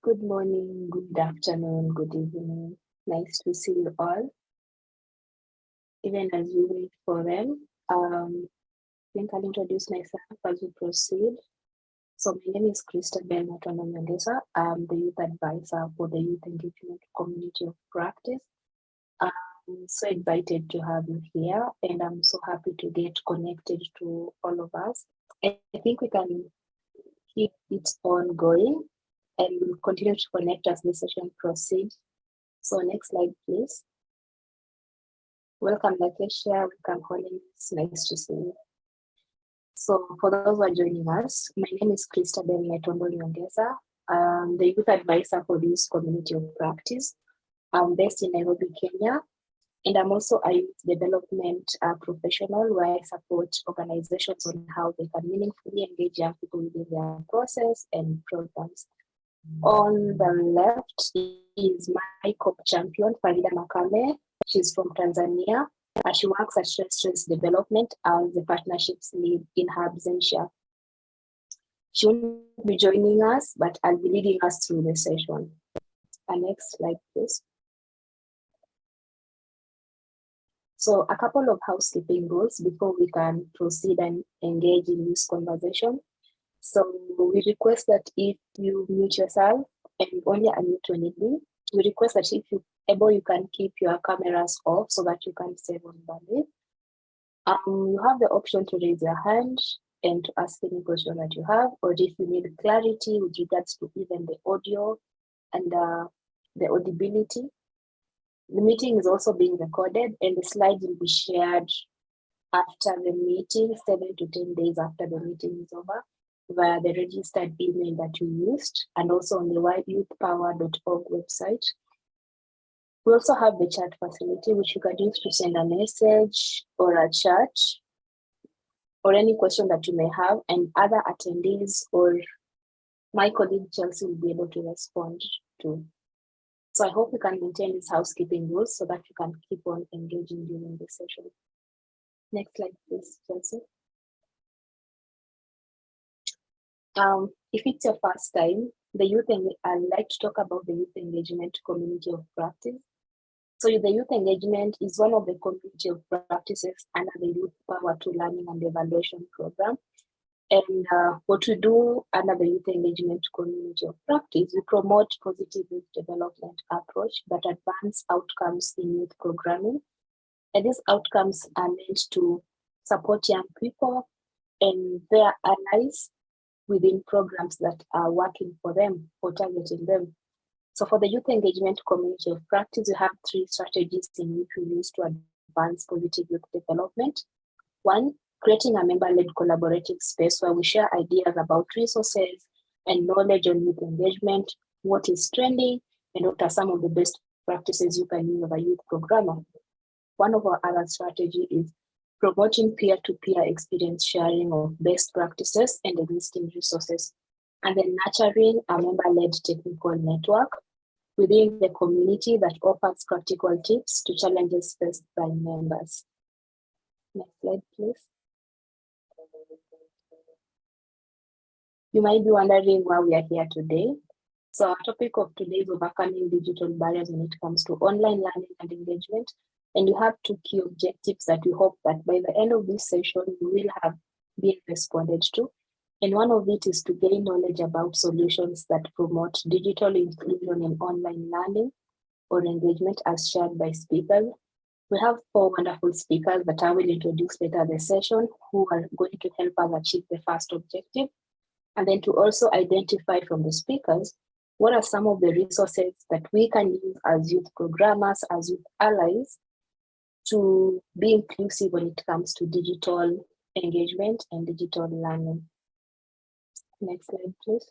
Good morning, good afternoon, good evening. Nice to see you all. Even as we wait for them, I think I'll introduce myself as we proceed. So my name is Christabel Nyongesa. I'm the youth advisor for the Youth Engagement Community of Practice. I'm so excited to have you here, and I'm so happy to get connected to all of us. I think we can keep it on going, and we'll continue to connect as the session proceeds. So next slide, please. Welcome, Lakesha. Welcome, Collins. It's nice to see you. So for those who are joining us, my name is Christabel Nyongesa. I'm the youth advisor for this community of practice. I'm based in Nairobi, Kenya, and I'm also a youth development professional where I support organizations on how they can meaningfully engage young people within their process and programs. On the left is my CoP champion, Farida Makame. She's from Tanzania. She works at Stress Development as the partnerships lead in her Zenshia. She won't be joining us, but I'll be leading us through the session. Next slide, please. So a couple of housekeeping rules before we can proceed and engage in this conversation. So we request that if you mute yourself and only unmute when needed, we request that if you're able, you can keep your cameras off so that you can save on bandwidth. You have the option to raise your hand and to ask any question that you have, or if you need clarity with regards to even the audio and the audibility. The meeting is also being recorded, and the slides will be shared after the meeting, 7 to 10 days after the meeting is over, via the registered email that you used, and also on the youthpower.org website. We also have the chat facility, which you can use to send a message or a chat or any question that you may have, and other attendees or my colleague Chelsea will be able to respond to. So I hope you can maintain these housekeeping rules so that you can keep on engaging during the session. Next slide, please, Chelsea. If it's your first time, I'd like to talk about the youth engagement community of practice. So the youth engagement is one of the community of practices under the Youth Power to Learning and Evaluation program. And what we do under the youth engagement community of practice, we promote positive youth development approach that advance outcomes in youth programming. And these outcomes are meant to support young people and their allies within programs that are working for them or targeting them. So for the youth engagement community of practice, we have 3 strategies in which we use to advance positive youth development. 1, creating a member-led collaborative space where we share ideas about resources and knowledge on youth engagement, what is trending, and what are some of the best practices you can use as a youth programmer. One of our other strategy is promoting peer-to-peer experience sharing of best practices and existing resources, and then nurturing a member-led technical network within the community that offers practical tips to challenges faced by members. Next slide, please. You might be wondering why we are here today. So our topic of today is overcoming digital barriers when it comes to online learning and engagement. And you have 2 key objectives that we hope that by the end of this session, you will have been responded to. And one of it is to gain knowledge about solutions that promote digital inclusion in online learning or engagement as shared by speakers. We have 4 wonderful speakers that I will introduce later in the session who are going to help us achieve the first objective. And then to also identify from the speakers, what are some of the resources that we can use as youth programmers, as youth allies, to be inclusive when it comes to digital engagement and digital learning. Next slide, please.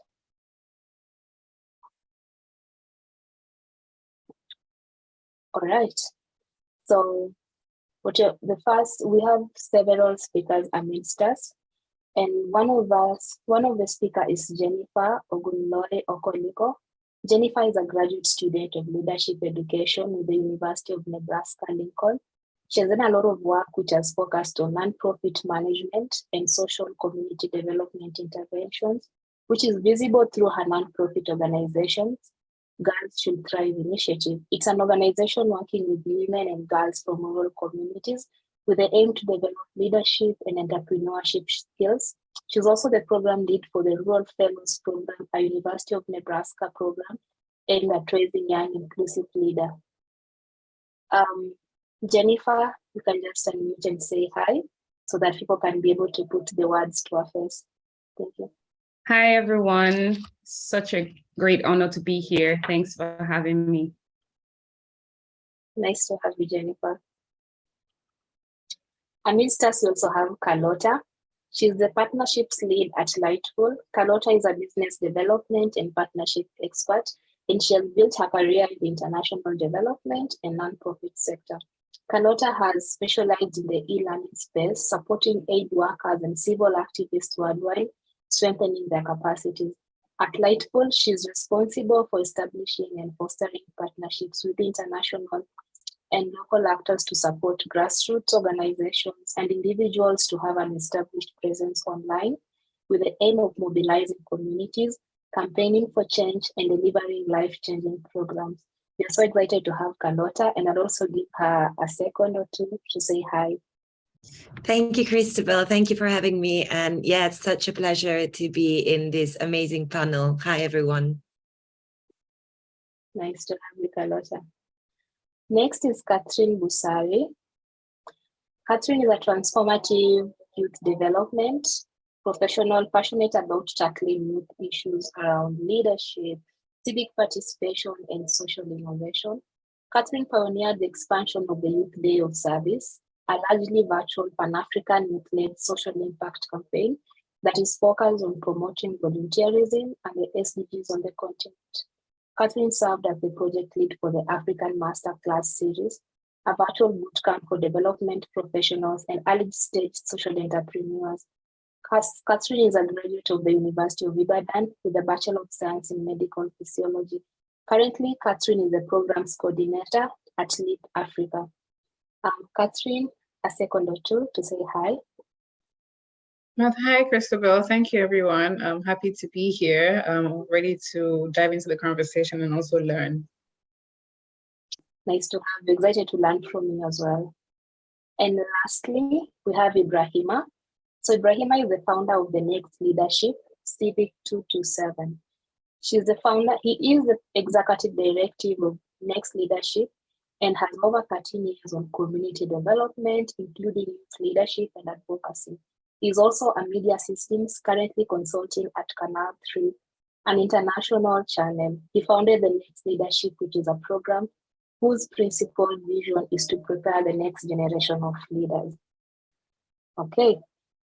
All right. So the first, we have several speakers amidst us. And one of the speakers is Jennifer Ogunlore Okoliko. Jennifer is a graduate student of leadership education with the University of Nebraska-Lincoln. She has done a lot of work which has focused on nonprofit management and social community development interventions which is visible through her non-profit organizations, Girls Should Thrive Initiative. It's an organization working with women and girls from rural communities with the aim to develop leadership and entrepreneurship skills. She's also the program lead for the Rural Fellows Program, a University of Nebraska program aimed at raising young, inclusive leaders. Jennifer, you can just unmute and say hi so that people can be able to put the words to our face. Thank you. Hi, everyone. Such a great honor to be here. Thanks for having me. Nice to have you, Jennifer. Amidst us, we also have Carlotta. She's the partnerships lead at Lightful. Carlotta is a business development and partnership expert, and she has built her career in the international development and nonprofit sector. Carlotta has specialized in the e-learning space, supporting aid workers and civil activists worldwide, strengthening their capacities. At Lightful, she's responsible for establishing and fostering partnerships with international and local actors to support grassroots organizations and individuals to have an established presence online with the aim of mobilizing communities, campaigning for change, and delivering life-changing programs. We are so excited to have Carlotta, and I'll also give her a second or two to say hi. Thank you, Christabel. Thank you for having me. And yeah, it's such a pleasure to be in this amazing panel. Hi, everyone. Nice to have you, Carlotta. Next is Catherine Busari. Catherine is a transformative youth development professional passionate about tackling youth issues around leadership, civic participation, and social innovation. Catherine pioneered the expansion of the Youth Day of Service, a largely virtual Pan-African youth-led social impact campaign that is focused on promoting volunteerism and the SDGs on the continent. Catherine served as the project lead for the African Masterclass series, a virtual bootcamp for development professionals and early-stage social entrepreneurs. Catherine is a graduate of the University of Ibadan with a Bachelor of Science in Medical Physiology. Currently, Catherine is the program's coordinator at Leap Africa. Catherine, a second or two to say hi. Hi, Christabel. Thank you, everyone. I'm happy to be here. I'm ready to dive into the conversation and also learn. Nice to have you. Excited to learn from you as well. And lastly, we have Ibrahima. So Ibrahima is the founder of the Next Leadership, Civic 227. She's the founder. He is the executive director of Next Leadership and has over 13 years on community development, including youth leadership and advocacy. He's also a media systems currently consulting at Canal 3, an international channel. He founded the Next Leadership, which is a program whose principal vision is to prepare the next generation of leaders. Okay,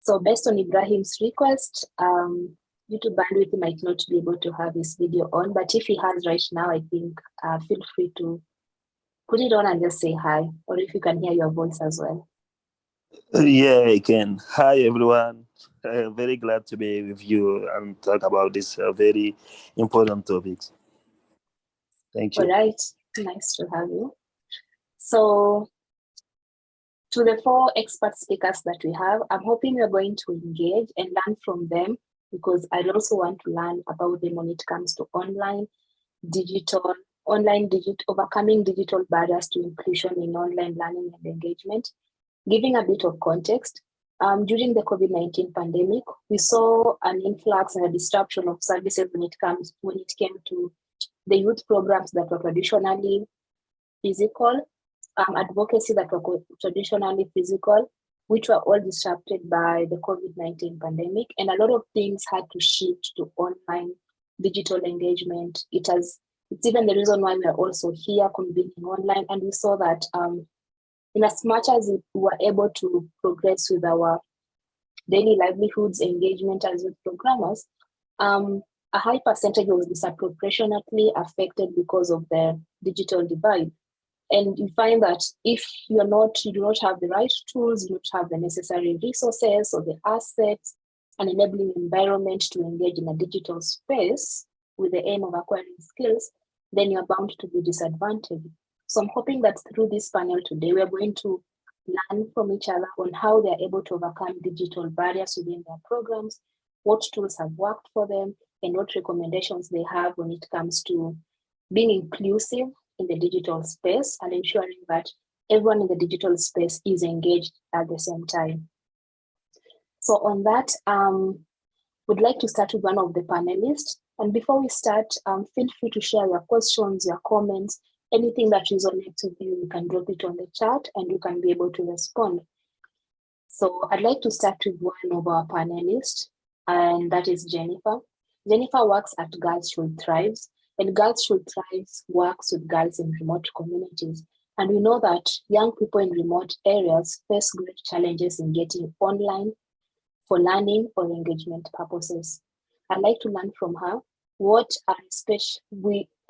so based on Ibrahim's request, due to bandwidth, he might not be able to have his video on, but if he has right now, I think feel free to put it on and just say hi, or if you can hear your voice as well. Yeah, I can. Hi, everyone. Very glad to be with you and talk about this very important topic. Thank you. All right, nice to have you. So, to the 4 expert speakers that we have, I'm hoping you're going to engage and learn from them, because I also want to learn about them when it comes to overcoming digital barriers to inclusion in online learning and engagement. Giving a bit of context, during the COVID-19 pandemic, we saw an influx and a disruption of services when it came to the youth programs that were traditionally physical, advocacy that were traditionally physical, which were all disrupted by the COVID-19 pandemic, and a lot of things had to shift to online digital engagement. It's even the reason why we are also here convening online, and we saw that in as much as we were able to progress with our daily livelihoods engagement as youth programmers, a high percentage was disproportionately affected because of the digital divide. And you find that if you do not have the right tools, you don't have the necessary resources or the assets, an enabling environment to engage in a digital space with the aim of acquiring skills, then you're bound to be disadvantaged. So I'm hoping that through this panel today, we are going to learn from each other on how they're able to overcome digital barriers within their programs, what tools have worked for them, and what recommendations they have when it comes to being inclusive in the digital space and ensuring that everyone in the digital space is engaged at the same time. So on that, we'd like to start with one of the panelists. And before we start, feel free to share your questions, your comments, anything that resonates with you. You can drop it on the chat and you can be able to respond. So I'd like to start with one of our panelists, and that is Jennifer. Jennifer works at Girls Should Thrive, and Girls Should Thrive works with girls in remote communities. And we know that young people in remote areas face great challenges in getting online for learning or engagement purposes. I'd like to learn from her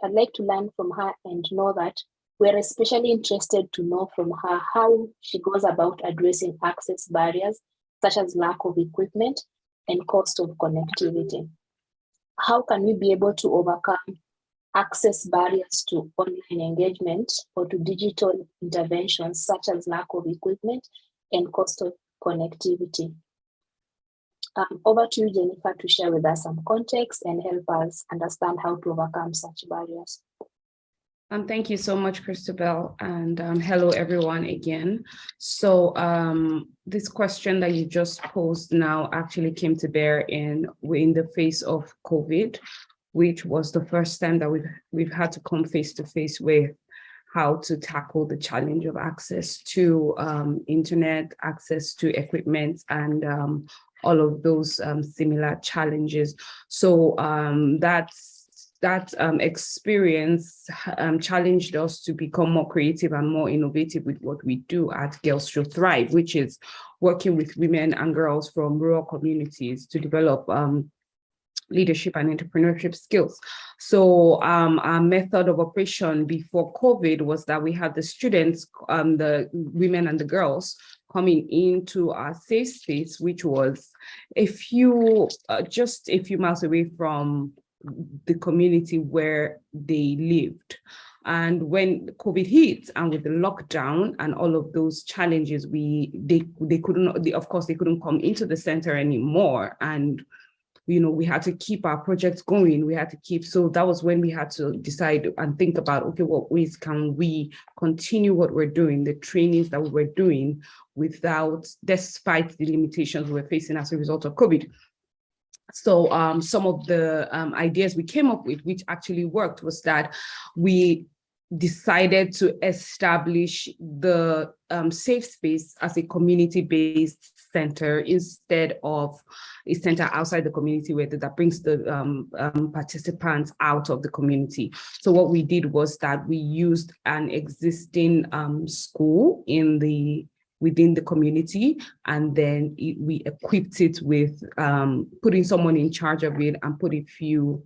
I'd like to learn from her and know that we're especially interested to know from her how she goes about addressing access barriers, such as lack of equipment and cost of connectivity. How can we be able to overcome access barriers to online engagement or to digital interventions, such as lack of equipment and cost of connectivity? Over to you, Jennifer, to share with us some context and help us understand how to overcome such barriers. Thank you so much, Christabel, and hello everyone again. So this question that you just posed now actually came to bear in the face of COVID, which was the first time that we've had to come face to face with how to tackle the challenge of access to internet, access to equipment, and all of those similar challenges. So that experience challenged us to become more creative and more innovative with what we do at Girls Should Thrive, which is working with women and girls from rural communities to develop leadership and entrepreneurship skills. So our method of operation before COVID was that we had the students, the women and the girls, coming into our safe space, which was just a few miles away from the community where they lived. And when COVID hit and with the lockdown and all of those challenges, they couldn't come into the center anymore. And we had to keep our projects going. So that was when we had to decide and think about, okay, what ways can we continue what we're doing, the trainings that we were doing despite the limitations we were facing as a result of COVID. So some of the ideas we came up with, which actually worked, was that we decided to establish the safe space as a community-based center instead of a center outside the community that brings the participants out of the community. So what we did was that we used an existing school within the community, and then we equipped it with putting someone in charge of it and put a few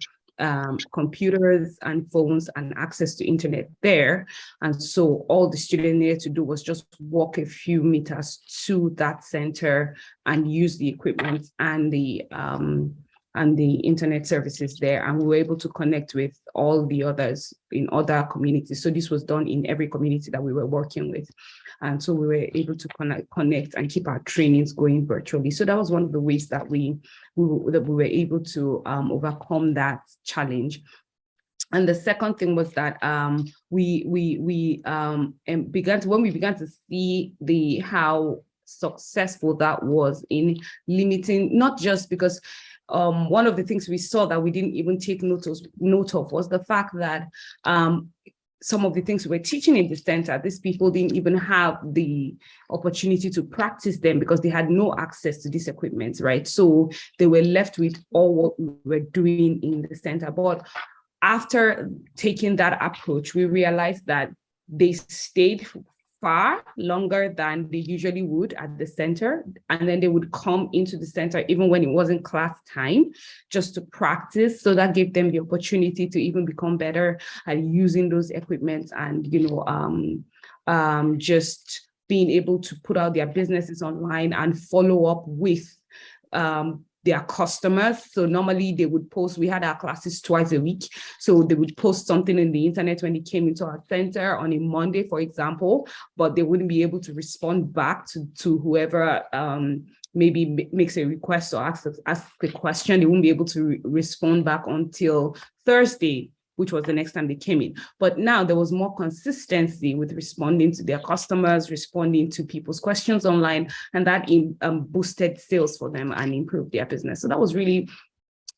computers and phones and access to internet there. And so all the student needed to do was just walk a few meters to that center and use the equipment and the internet services there. And we were able to connect with all the others in other communities. So this was done in every community that we were working with. And so we were able to connect and keep our trainings going virtually. So that was one of the ways that we were able to overcome that challenge. And the second thing was that when we began to see how successful that was in limiting, not just because one of the things we saw that we didn't even take note of was the fact that some of the things we were teaching in the center, these people didn't even have the opportunity to practice them because they had no access to this equipment, right? So they were left with all what we were doing in the center. But after taking that approach, we realized that they stayed far longer than they usually would at the center. And then they would come into the center even when it wasn't class time, just to practice. So that gave them the opportunity to even become better at using those equipments and, just being able to put out their businesses online and follow up with their customers. So normally they would post, we had our classes twice a week. So they would post something in the internet when they came into our center on a Monday, for example, but they wouldn't be able to respond back to whoever maybe makes a request or asks a question, they won't be able to respond back until Thursday, which was the next time they came in. But now there was more consistency with responding to their customers, responding to people's questions online, and that boosted sales for them and improved their business. So that was really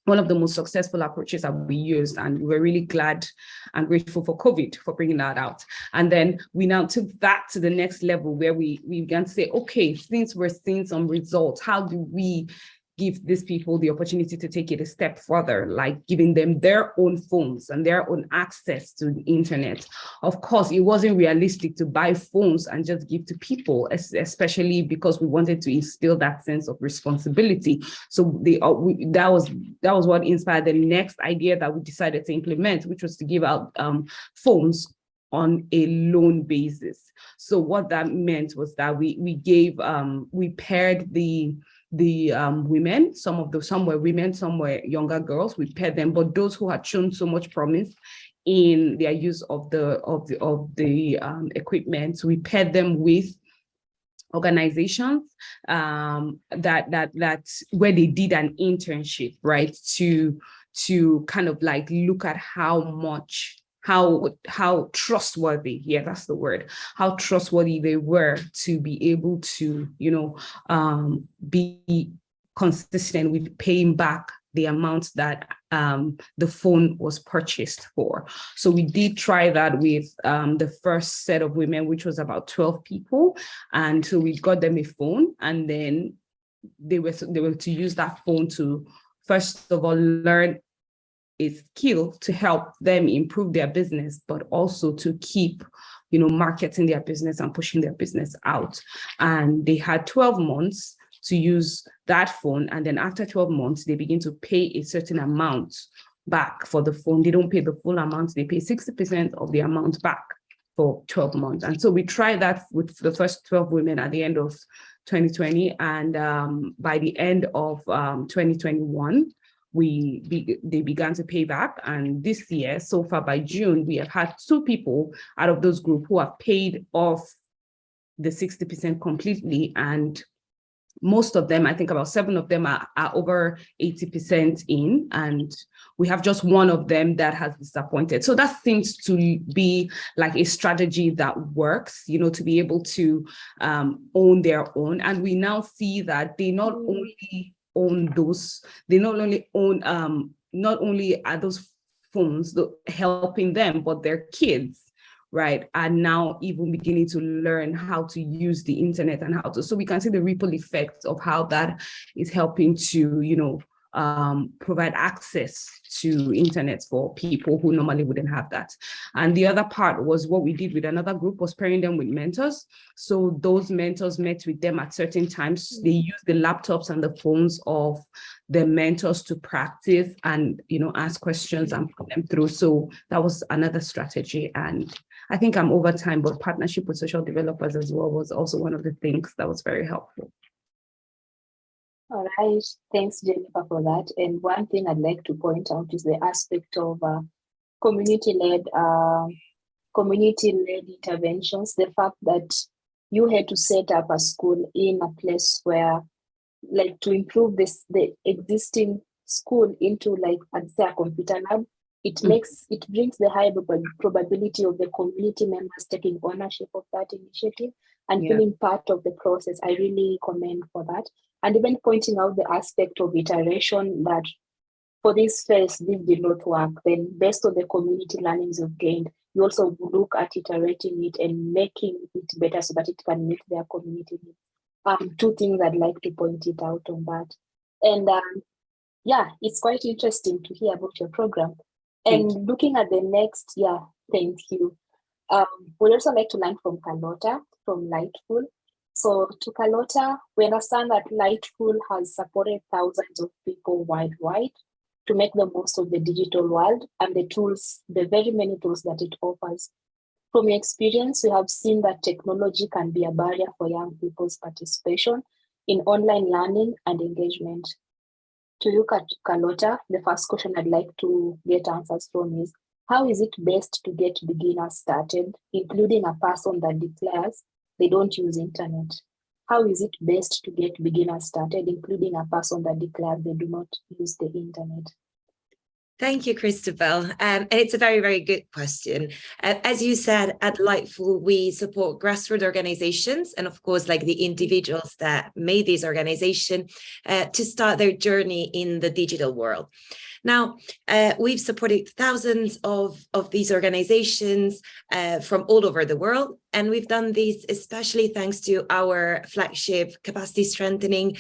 one of the most successful approaches that we used, and we were really glad and grateful for COVID for bringing that out. And then we now took that to the next level where we began to say, okay, since we're seeing some results, how do we give these people the opportunity to take it a step further, like giving them their own phones and their own access to the internet? Of course, it wasn't realistic to buy phones and just give to people, especially because we wanted to instill that sense of responsibility. So that was what inspired the next idea that we decided to implement, which was to give out phones on a loan basis. So what that meant was that we paired the women, some were women, some were younger girls. We paired them, but those who had shown so much promise in their use of the equipment, we paired them with organizations that where they did an internship, right, to kind of like look at how trustworthy, yeah, that's the word, how trustworthy they were to be able to, be consistent with paying back the amount that the phone was purchased for. So we did try that with the first set of women, which was about 12 people. And so we got them a phone, and then they were to use that phone to, first of all, learn a skill to help them improve their business, but also to keep, marketing their business and pushing their business out. And they had 12 months to use that phone. And then after 12 months, they begin to pay a certain amount back for the phone. They don't pay the full amount. They pay 60% of the amount back for 12 months. And so we tried that with the first 12 women at the end of 2020. And by the end of 2021, they began to pay back. And this year, so far by June, we have had 2 people out of those group who have paid off the 60% completely. And most of them, I think about 7 of them are over 80% in, and we have just 1 of them that has disappointed. So that seems to be like a strategy that works, to be able to own their own. And we now see that they not only own those, they not only are those phones helping them, but their kids, right, are now even beginning to learn how to use the internet and so we can see the ripple effects of how that is helping to, provide access to internet for people who normally wouldn't have that. And the other part was what we did with another group was pairing them with mentors. So those mentors met with them at certain times. They used the laptops and the phones of the mentors to practice and, ask questions and put them through. So that was another strategy. And I think I'm over time, but partnership with social developers as well was also one of the things that was very helpful. All right, thanks, Jennifer, for that. And one thing I'd like to point out is the aspect of community-led interventions. The fact that you had to set up a school in a place where, like, to improve the existing school into, like, I'd say, a computer lab. It brings the high probability of the community members taking ownership of that initiative and feeling part of the process. I really commend for that. And even pointing out the aspect of iteration, that for this phase, this did not work. Then based on the community learnings you've gained, you also look at iterating it and making it better so that it can meet their community needs. 2 things I'd like to point it out on that. And it's quite interesting to hear about your program. And looking at the next, thank you. We'd also like to learn from Carlotta, from Lightful. So to Carlotta, we understand that Lightful has supported thousands of people worldwide to make the most of the digital world and the very many tools that it offers. From your experience, we have seen that technology can be a barrier for young people's participation in online learning and engagement. To you, Carlotta, the first question I'd like to get answers from is, how is it best to get beginners started, including a person that declares they don't use internet? how is it best to get beginners started, including a person that declares they do not use the internet? Thank you, Christabel. And it's a very, very good question. As you said, at Lightful, we support grassroots organizations and, of course, like the individuals that made this organization to start their journey in the digital world. Now, we've supported thousands of these organizations from all over the world, and we've done this especially thanks to our flagship capacity strengthening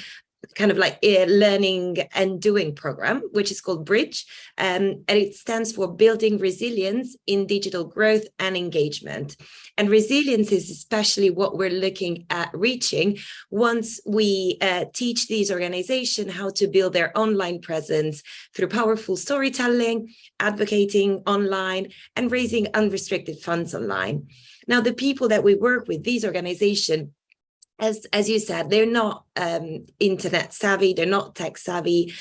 kind of like a learning and doing program, which is called Bridge, and it stands for Building Resilience in Digital Growth and Engagement. And resilience is especially what we're looking at reaching once we teach these organizations how to build their online presence through powerful storytelling, advocating online, and raising unrestricted funds online. Now, the people that we work with, these organizations, as you said, they're not internet savvy, they're not tech savvy,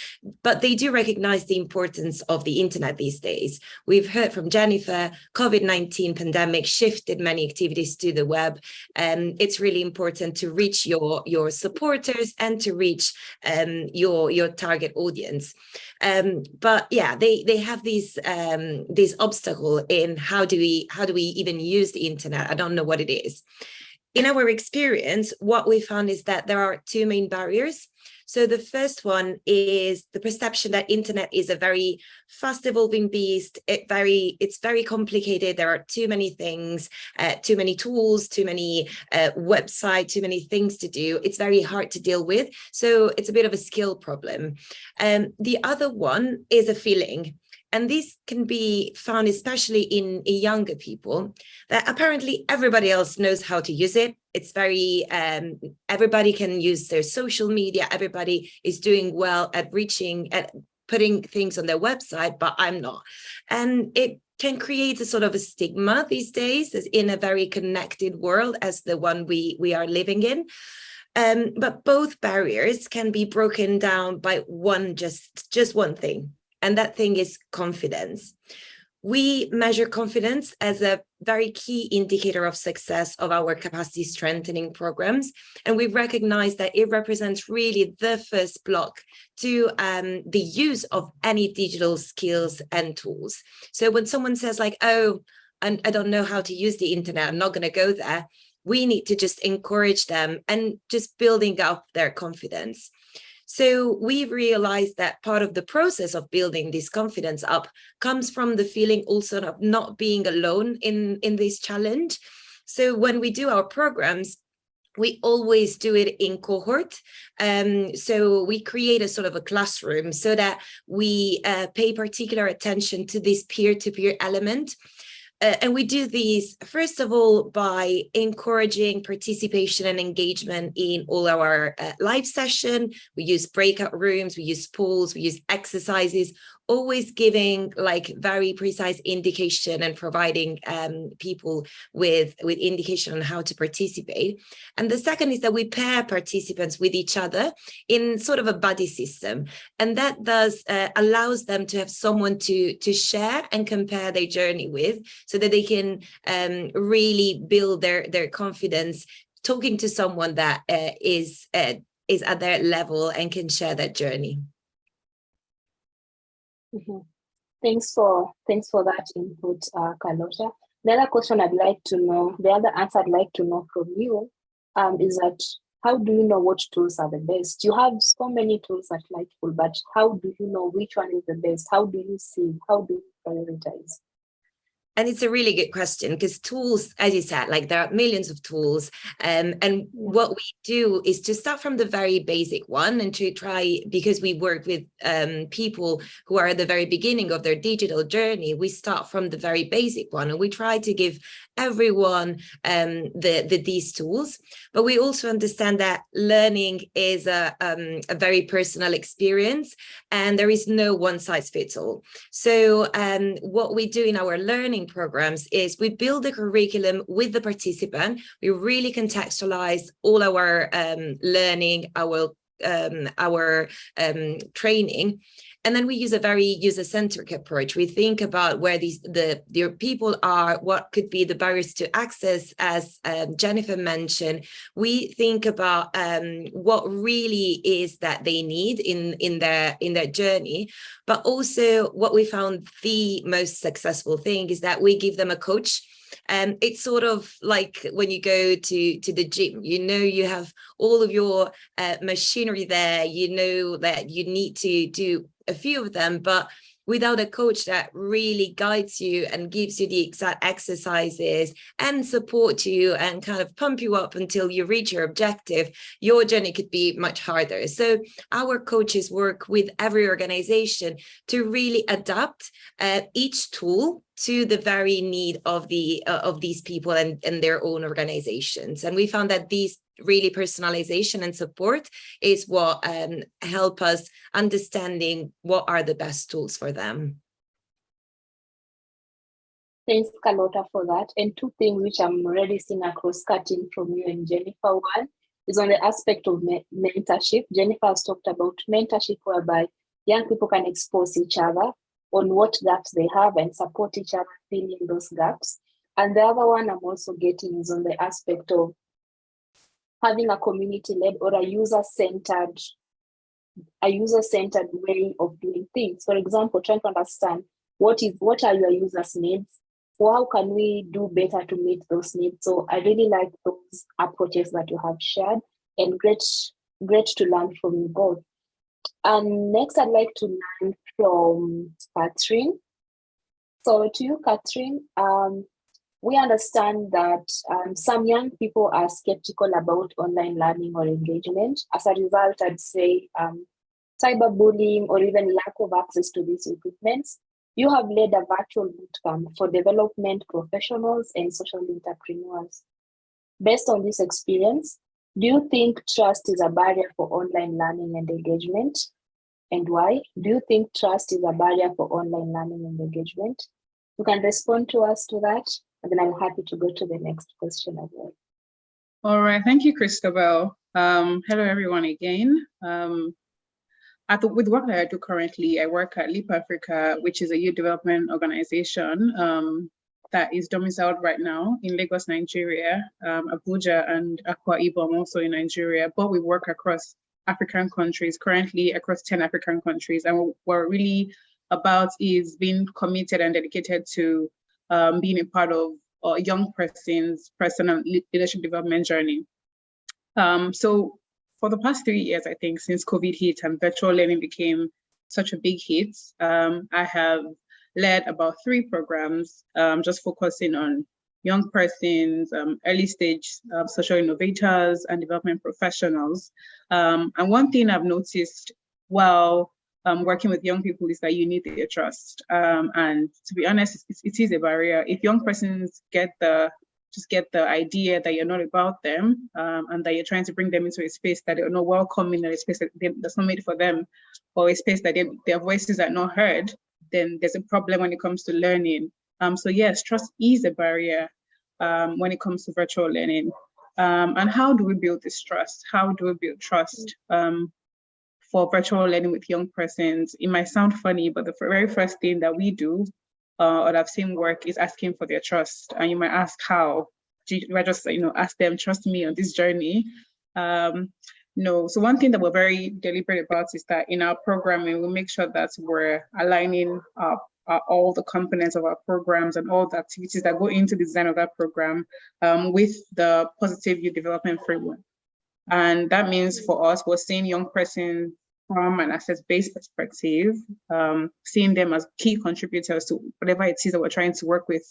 but they do recognize the importance of the internet these days. We've heard from Jennifer, COVID-19 pandemic shifted many activities to the web, and it's really important to reach your supporters and to reach your target audience. But yeah, they have this obstacle in how do we even use the internet? I don't know what it is. In our experience, what we found is that there are two main barriers. So the first one is the perception that internet is a very fast evolving beast. It's very complicated. There are too many things, too many tools, too many websites, too many things to do. It's very hard to deal with. So it's a bit of a skill problem. The other one is a feeling. And this can be found especially in younger people, that apparently everybody else knows how to use it. It's very, everybody can use their social media. Everybody is doing well at putting things on their website, but I'm not. And it can create a sort of a stigma these days as in a very connected world as the one we are living in. But both barriers can be broken down by just one thing. And that thing is confidence. We measure confidence as a very key indicator of success of our capacity strengthening programs. And we recognize that it represents really the first block to the use of any digital skills and tools. So when someone says like, oh, I don't know how to use the internet, I'm not going to go there, we need to just encourage them and just building up their confidence. So we've realized that part of the process of building this confidence up comes from the feeling also of not being alone in this challenge. So when we do our programs, we always do it in cohort. So we create a sort of a classroom so that we pay particular attention to this peer-to-peer element. And we do these, first of all, by encouraging participation and engagement in all our live session. We use breakout rooms, we use polls, we use exercises, always giving like very precise indication and providing people with indication on how to participate. And the second is that we pair participants with each other in sort of a buddy system. And that allows them to have someone to share and compare their journey with, so that they can really build their confidence talking to someone that is at their level and can share that journey. Mm-hmm. Thanks for that input, Carlota. The other question I'd like to know, the other answer I'd like to know from you is that how do you know what tools are the best? You have so many tools at Lightful, but how do you know which one is the best? How do you see? How do you prioritize? And it's a really good question, because tools, as you said, like there are millions of tools. And what we do is to start from the very basic one and to try, because we work with people who are at the very beginning of their digital journey, we start from the very basic one and we try to give everyone these tools. But we also understand that learning is a very personal experience and there is no one size fits all. So what we do in our learning programs is we build the curriculum with the participant. We really contextualize all our learning, our training, And then we use a very user-centric approach. We think about where the people are, what could be the barriers to access, as Jennifer mentioned. We think about what really is that they need in their journey. But also what we found the most successful thing is that we give them a coach. It's sort of like when you go to the gym, you have all of your machinery there, that you need to do a few of them, but without a coach that really guides you and gives you the exact exercises and support you and kind of pump you up until you reach your objective, your journey could be much harder. So our coaches work with every organization to really adapt each tool to the very need of these people and their own organizations. And we found that these really personalization and support is what help us understanding what are the best tools for them. Thanks, Carlota, for that. And two things which I'm already seeing a cross-cutting from you and Jennifer. One is on the aspect of mentorship. Jennifer has talked about mentorship, whereby young people can expose each other on what gaps they have and support each other filling those gaps. And the other one I'm also getting is on the aspect of having a community-led or a user-centered way of doing things. For example, trying to understand what are your users' needs, or how can we do better to meet those needs. So I really like those approaches that you have shared, and great to learn from you both. And next, I'd like to learn from Catherine. So to you, Catherine, we understand that some young people are skeptical about online learning or engagement. As a result, I'd say cyberbullying or even lack of access to these equipments. You have led a virtual bootcamp for development professionals and social entrepreneurs. Based on this experience, do you think trust is a barrier for online learning and engagement? And why? Do you think trust is a barrier for online learning and engagement? You can respond to us to that, and then I'm happy to go to the next question as well. All right, thank you, Christabel. Hello, everyone again. With work that I do currently, I work at Leap Africa, which is a youth development organization that is domiciled right now in Lagos, Nigeria, Abuja and Akwa Ibom also in Nigeria, but we work across African countries, currently across 10 African countries. And what we're really about is being committed and dedicated to being a part of a young person's personal leadership development journey. So for the past 3 years, I think, since COVID hit and virtual learning became such a big hit, I have led about 3 programs, just focusing on young persons, early stage social innovators and development professionals. And one thing I've noticed while working with young people is that you need their trust. And to be honest, it is a barrier. If young persons get the idea that you're not about them, and that you're trying to bring them into a space that they're not welcome in, a space that's not made for them, or a space that their voices are not heard, then there's a problem when it comes to learning. So yes, trust is a barrier when it comes to virtual learning. And how do we build this trust? How do we build trust for virtual learning with young persons? It might sound funny, but the very first thing that we do or that I've seen work is asking for their trust. And you might ask how. Do I just ask them, trust me on this journey? No. So one thing that we're very deliberate about is that in our programming, we make sure that we're aligning all the components of our programs and all the activities that go into the design of that program with the positive youth development framework. And that means for us, we're seeing young persons from an access-based perspective, seeing them as key contributors to whatever it is that we're trying to work with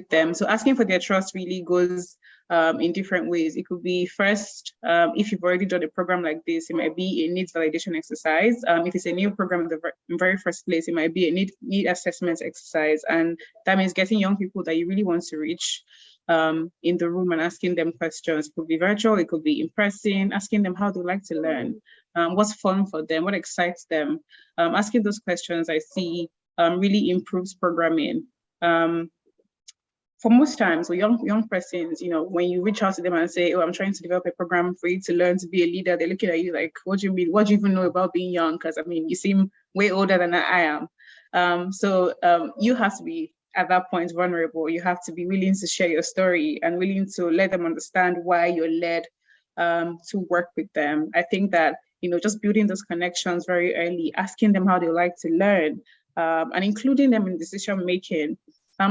them. So asking for their trust really goes in different ways. It could be first, if you've already done a program like this, it might be a needs validation exercise. If it's a new program in the very first place, it might be a need assessment exercise. And that means getting young people that you really want to reach in the room and asking them questions. It could be virtual, it could be in person, asking them how they like to learn, what's fun for them, what excites them. Asking those questions, I see, really improves programming. For for most times, with young persons, when you reach out to them and say, "Oh, I'm trying to develop a program for you to learn to be a leader," they're looking at you like, "What do you mean? What do you even know about being young?" Because you seem way older than I am. So you have to be at that point vulnerable. You have to be willing to share your story and willing to let them understand why you're led to work with them. I think that just building those connections very early, asking them how they like to learn, and including them in decision making.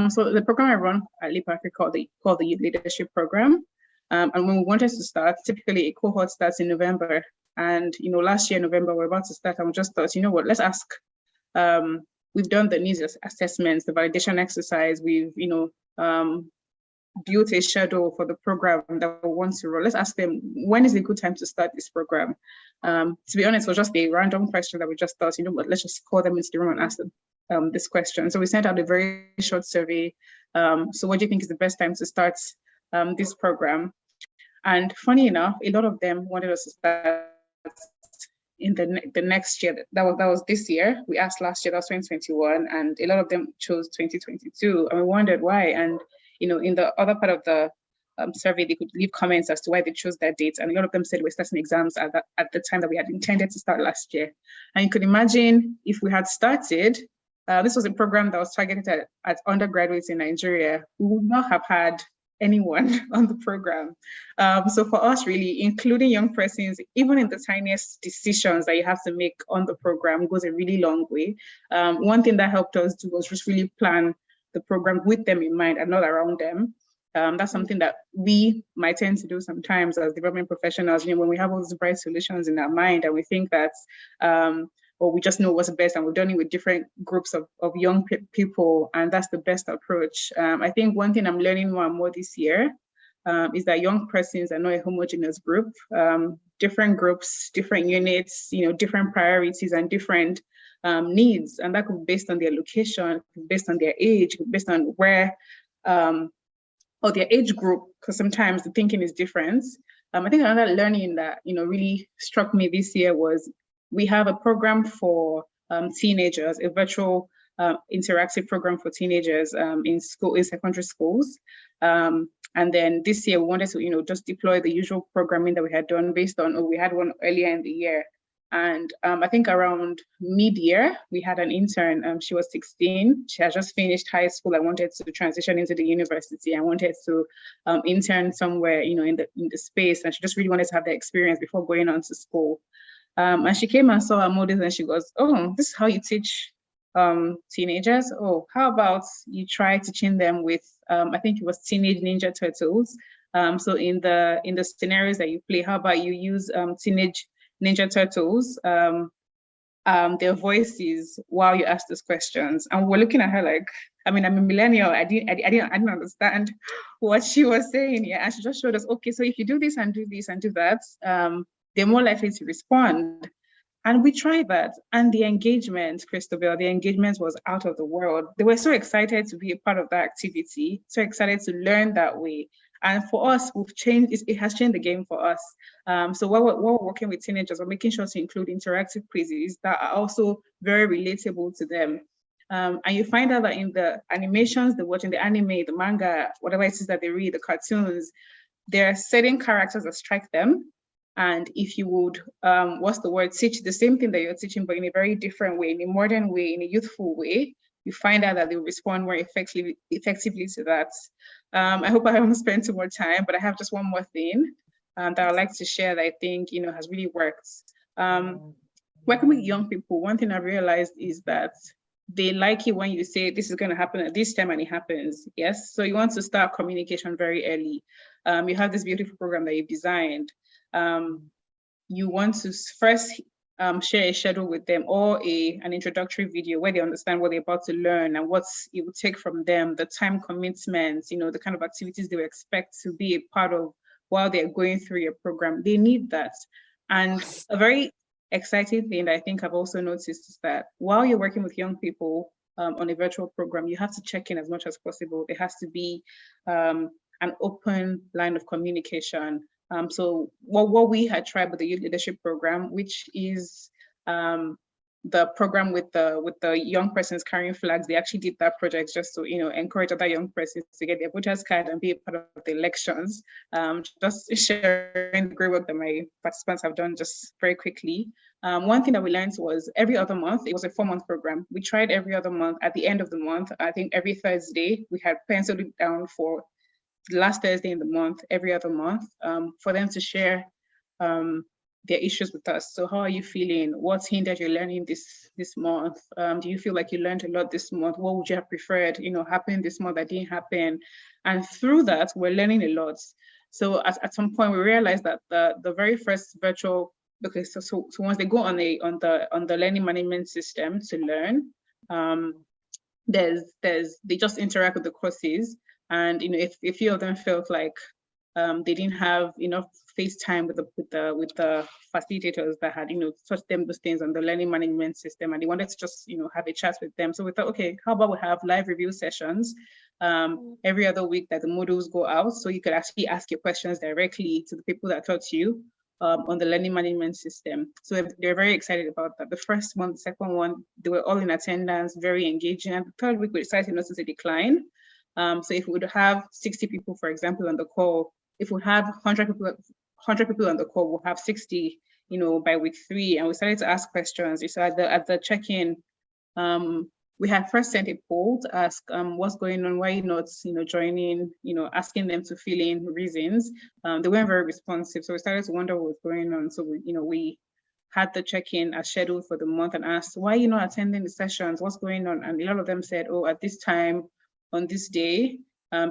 So the program I run at Leap Africa called the Youth Leadership Program. And when we wanted to start, typically a cohort starts in November. And last year, November, we're about to start, and we just thought, what, let's ask. We've done the needs assessments, the validation exercise. We've built a schedule for the program that we want to run. Let's ask them, when is a good time to start this program? To be honest, it was just a random question that we just thought, what, let's just call them into the room and ask them this question. So we sent out a very short survey. So what do you think is the best time to start this program? And funny enough, a lot of them wanted us to start in the next year. That was this year. We asked last year, that was 2021, and a lot of them chose 2022. And we wondered why. And in the other part of the survey, they could leave comments as to why they chose that date. And a lot of them said we're starting exams at the time that we had intended to start last year. And you could imagine if we had started, this was a program that was targeted at undergraduates in Nigeria, we would not have had anyone on the program. So for us, really, including young persons, even in the tiniest decisions that you have to make on the program goes a really long way. One thing that helped us do was just really plan the program with them in mind and not around them. That's something that we might tend to do sometimes as development professionals, when we have all these bright solutions in our mind and we think that, or we just know what's best, and we've done it with different groups of young people, and that's the best approach. I think one thing I'm learning more and more this year is that young persons are not a homogeneous group. Different groups, different units, different priorities and different needs, and that could be based on their location, based on their age, based on where, or their age group, because sometimes the thinking is different. I think another learning that really struck me this year was we have a program for teenagers, a virtual interactive program for teenagers in secondary schools. And then this year we wanted to just deploy the usual programming that we had done based on, we had one earlier in the year. And I think around mid-year, we had an intern. She was 16. She had just finished high school. I wanted to transition into the university. I wanted to intern somewhere, in the space. And she just really wanted to have the experience before going on to school. And she came and saw our models and she goes, "Oh, this is how you teach teenagers. Oh, how about you try teaching them with, I think it was Teenage Ninja Turtles. So in the scenarios that you play, how about you use Teenage Ninja Turtles, their voices while you ask those questions." And we're looking at her like, I'm a millennial. I didn't understand what she was saying. Yeah, and she just showed us, okay, so if you do this and do this and do that, they're more likely to respond. And we tried that. And the engagement, Christabel, the engagement was out of the world. They were so excited to be a part of that activity, so excited to learn that way. And for us, it has changed the game for us. So while we're working with teenagers, we're making sure to include interactive quizzes that are also very relatable to them. And you find out that in the animations they watch, in the anime, the manga, whatever it is that they read, the cartoons, there are certain characters that strike them. And if you would, teach the same thing that you're teaching, but in a very different way, in a modern way, in a youthful way, you find out that they respond more effectively to that. I hope I haven't spent too much time, but I have just one more thing that I'd like to share that I think, has really worked. Working with young people, one thing I realized is that they like it when you say this is going to happen at this time and it happens. Yes. So you want to start communication very early. You have this beautiful program that you've designed. You want to first share a schedule with them or an introductory video where they understand what they're about to learn and what it would take from them, the time commitments, the kind of activities they would expect to be a part of while they're going through your program. They need that. And a very exciting thing that I think I've also noticed is that while you're working with young people on a virtual program, you have to check in as much as possible. There has to be an open line of communication. So what we had tried with the Youth Leadership Program, which is the program with the young persons carrying flags. They actually did that project just to, you know, encourage other young persons to get their voters card and be a part of the elections. Just sharing the great work that my participants have done just very quickly. One thing that we learned was every other month, it was a 4-month program. We tried every other month. At the end of the month, I think every Thursday, we had penciled it down for the last Thursday in the month, every other month, for them to share their issues with us. So how are you feeling? What's hindered your learning this month? Do you feel like you learned a lot this month? What would you have preferred, you know, happen this month that didn't happen? And through that, we're learning a lot. So at some point, we realized that the very first virtual, okay, so once they go on the learning management system to learn, they just interact with the courses, and you know, if a few of them felt like they didn't have enough face time with the facilitators that had, you know, taught them those things on the learning management system, and they wanted to just, you know, have a chat with them. So we thought, okay, how about we have live review sessions every other week that the modules go out, so you could actually ask your questions directly to the people that taught you on the learning management system. So they're very excited about that. The first one, the second one, they were all in attendance, very engaging. And the third week, we decided to notice a decline. So if we would have 60 people, for example, on the call, if we have 100 people on the call, we'll have 60, you know, by week 3. And we started to ask questions. So at the check-in, we had first sent a poll to ask what's going on, why you're not, you know, joining, you know, asking them to fill in reasons. They weren't very responsive, so we started to wonder what was going on. So we had the check-in as scheduled for the month and asked, why are you not attending the sessions? What's going on? And a lot of them said, oh, at this time, on this day,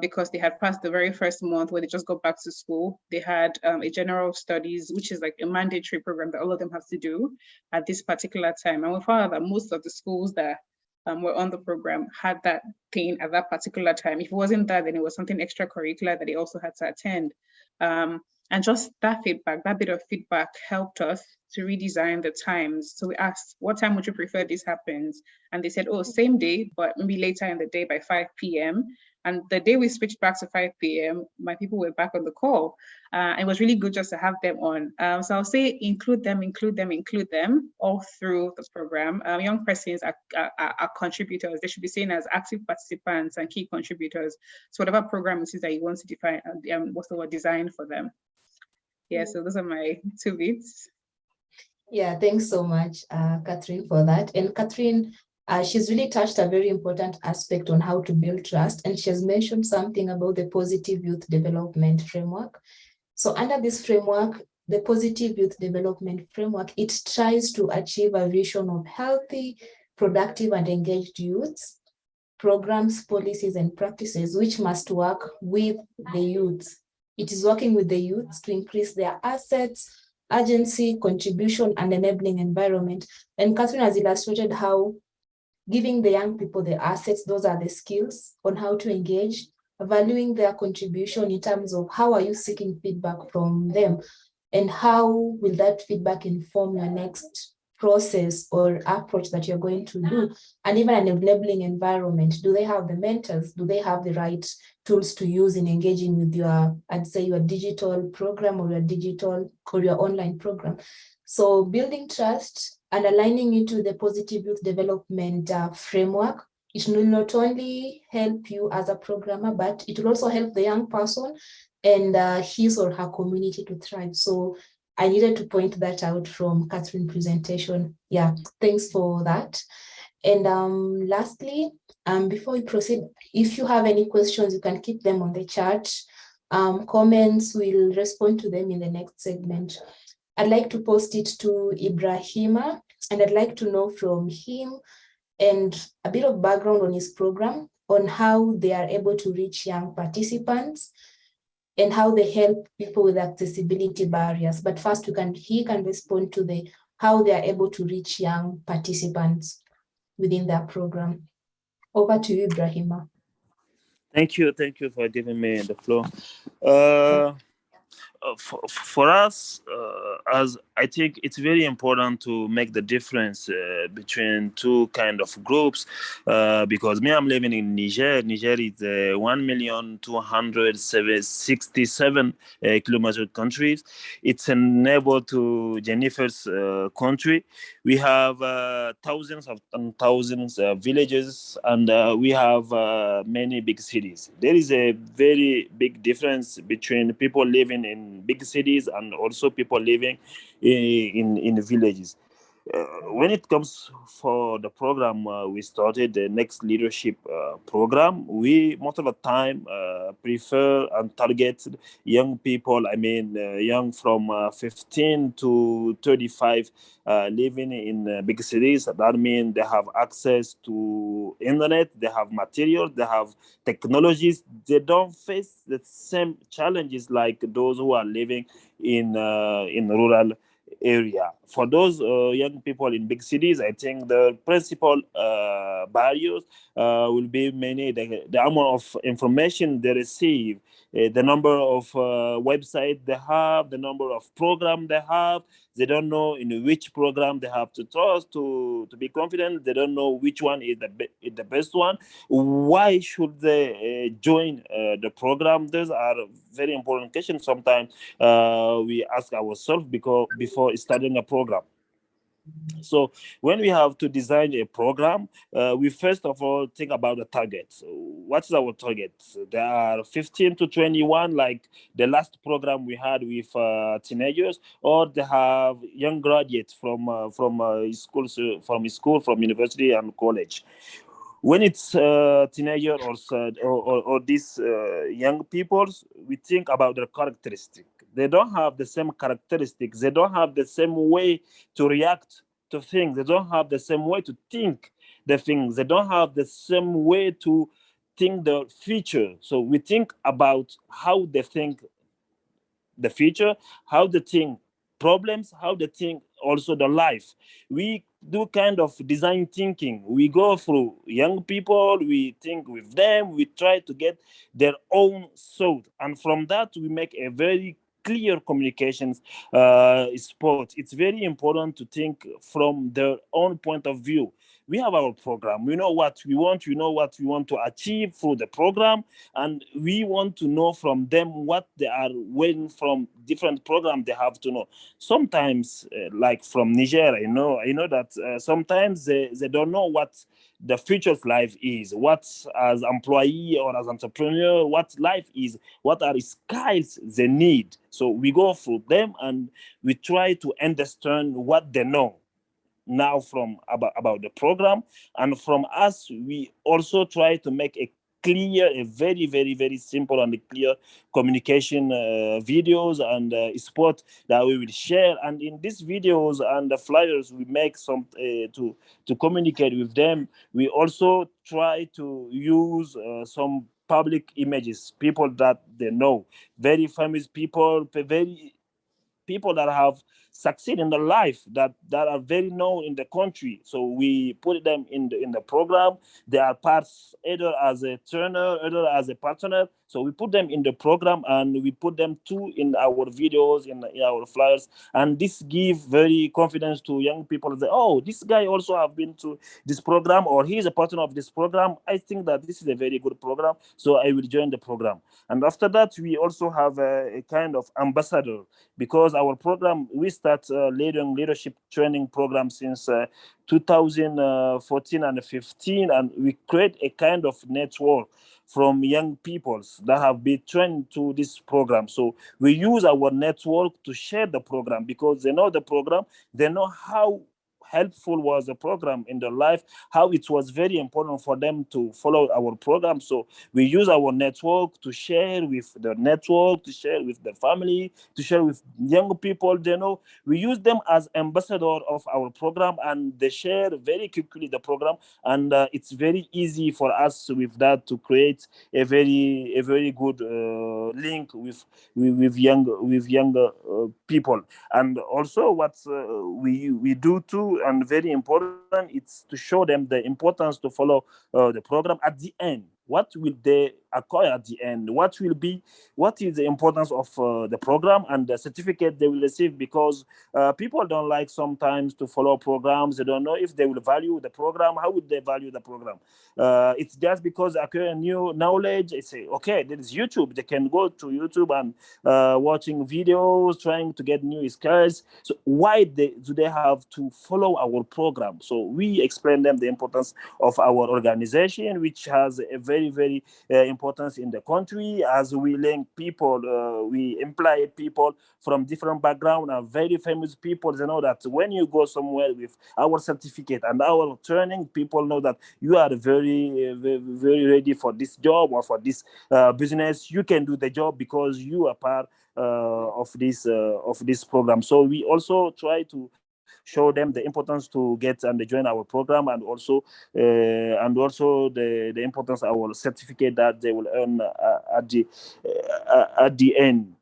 because they had passed the very first month where they just got back to school. They had a general studies, which is like a mandatory program that all of them have to do at this particular time. And we found out that most of the schools that were on the program had that thing at that particular time. If it wasn't that, then it was something extracurricular that they also had to attend. And just that feedback, that bit of feedback helped us to redesign the times. So we asked, what time would you prefer this happens? And they said, oh, same day, but maybe later in the day by 5 p.m. And the day we switched back to 5 p.m., my people were back on the call. It was really good just to have them on. So I'll say include them all through the program. Young persons are contributors. They should be seen as active participants and key contributors. So whatever program it is that you want to define, what's the word, design for them. Yeah, so those are my 2 bits. Yeah, thanks so much, Catherine, for that. And Catherine, she's really touched a very important aspect on how to build trust, and she has mentioned something about the positive youth development framework. So under this framework, the positive youth development framework, it tries to achieve a vision of healthy, productive, and engaged youths, programs, policies, and practices which must work with the youths. It is working with the youths to increase their assets, agency, contribution, and enabling environment. And Catherine has illustrated how giving the young people the assets, those are the skills on how to engage, valuing their contribution in terms of how are you seeking feedback from them, and how will that feedback inform your next process or approach that you're going to do, and even an enabling environment. Do they have the mentors? Do they have the right tools to use in engaging with your, I'd say, your digital program or your digital or your online program? So building trust and aligning it to the positive youth development framework, it will not only help you as a programmer, but it will also help the young person and his or her community to thrive. So I needed to point that out from Catherine's presentation. Yeah, thanks for that. And lastly, before we proceed, if you have any questions, you can keep them on the chat. Comments, we'll respond to them in the next segment. I'd like to post it to Ibrahima, and I'd like to know from him and a bit of background on his program, on how they are able to reach young participants and how they help people with accessibility barriers. But first, he can respond to how they are able to reach young participants within their program. Over to you, Ibrahima. Thank you for giving me the floor. for us, as I think it's very important to make the difference between two kind of groups, because me, I'm living in Niger. Niger is 1,267 kilometer countries. It's a neighbor to Jennifer's country. We have thousands and thousands of villages, and we have many big cities. There is a very big difference between people living in big cities and also people living in villages. When it comes for the program, we started the next leadership program. We most of the time prefer and target young people. I mean, young from 15 to 35, living in big cities. That means they have access to internet, they have materials, they have technologies. They don't face the same challenges like those who are living in rural area. For those young people in big cities, I think the principal barriers will be many, the amount of information they receive, the number of websites they have, the number of programs they have. They don't know in which program they have to trust to be confident. They don't know which one is the best one. Why should they join the program? Those are very important questions. Sometimes we ask ourselves because before starting a program. So when we have to design a program, we first of all think about the target. So what is our target? There are 15 to 21, like the last program we had with teenagers, or they have young graduates from schools, from university and college. When it's teenager or these young people, we think about their characteristic. They don't have the same characteristics. They don't have the same way to react to things. They don't have the same way to think the things. They don't have the same way to think the future. So we think about how they think the future, how they think problems, how they think also the life. We do kind of design thinking. We go through young people, we think with them, we try to get their own thought. And from that, we make a very clear communications sport. It's very important to think from their own point of view. We have our program. We know what we want. We know what we want to achieve through the program, and we want to know from them what they are waiting from different programs they have to know. Sometimes, like from Niger, I know that sometimes they don't know what the future's life is, what as employee or as entrepreneur, what life is, what are the skills they need. So we go through them and we try to understand what they know now from about the program. And from us, we also try to make a very, very, very simple and clear communication videos and spot that we will share. And in these videos and the flyers we make some to communicate with them, we also try to use some public images, people that they know, very famous people, very people that have succeeded in the life, that are very known in the country. So we put them in the program. They are parts either as a trainer, either as a partner. So we put them in the program and we put them too in our videos, in our flyers. And this give very confidence to young people that, oh, this guy also have been to this program, or he's a partner of this program. I think that this is a very good program, so I will join the program. And after that, we also have a kind of ambassador, because our program, we start leadership training program since 2014 and 15, and we create a kind of network from young peoples that have been trained to this program. So we use our network to share the program, because they know the program, they know how helpful was the program in their life, how it was very important for them to follow our program. So we use our network to share with the network, to share with the family, to share with young people they know. We use them as ambassador of our program, and they share very quickly the program. And it's very easy for us with that to create a very good link with younger people. And also what we do too, and very important, it's to show them the importance to follow the program. At the end, what will they acquire at the end? What is the importance of the program and the certificate they will receive? Because people don't like sometimes to follow programs. They don't know if they will value the program. How would they value the program? It's just because acquire new knowledge. They say, okay, there is YouTube. They can go to YouTube and watching videos, trying to get new skills. So why do they have to follow our program? So we explain them the importance of our organization, which has a very, very importance in the country, as we link people, we employ people from different backgrounds and very famous people. They know that when you go somewhere with our certificate and our training, people know that you are very, very, very ready for this job or for this business. You can do the job because you are part of this program. So we also try to show them the importance to get and join our program, and also the importance of our certificate that they will earn at the end.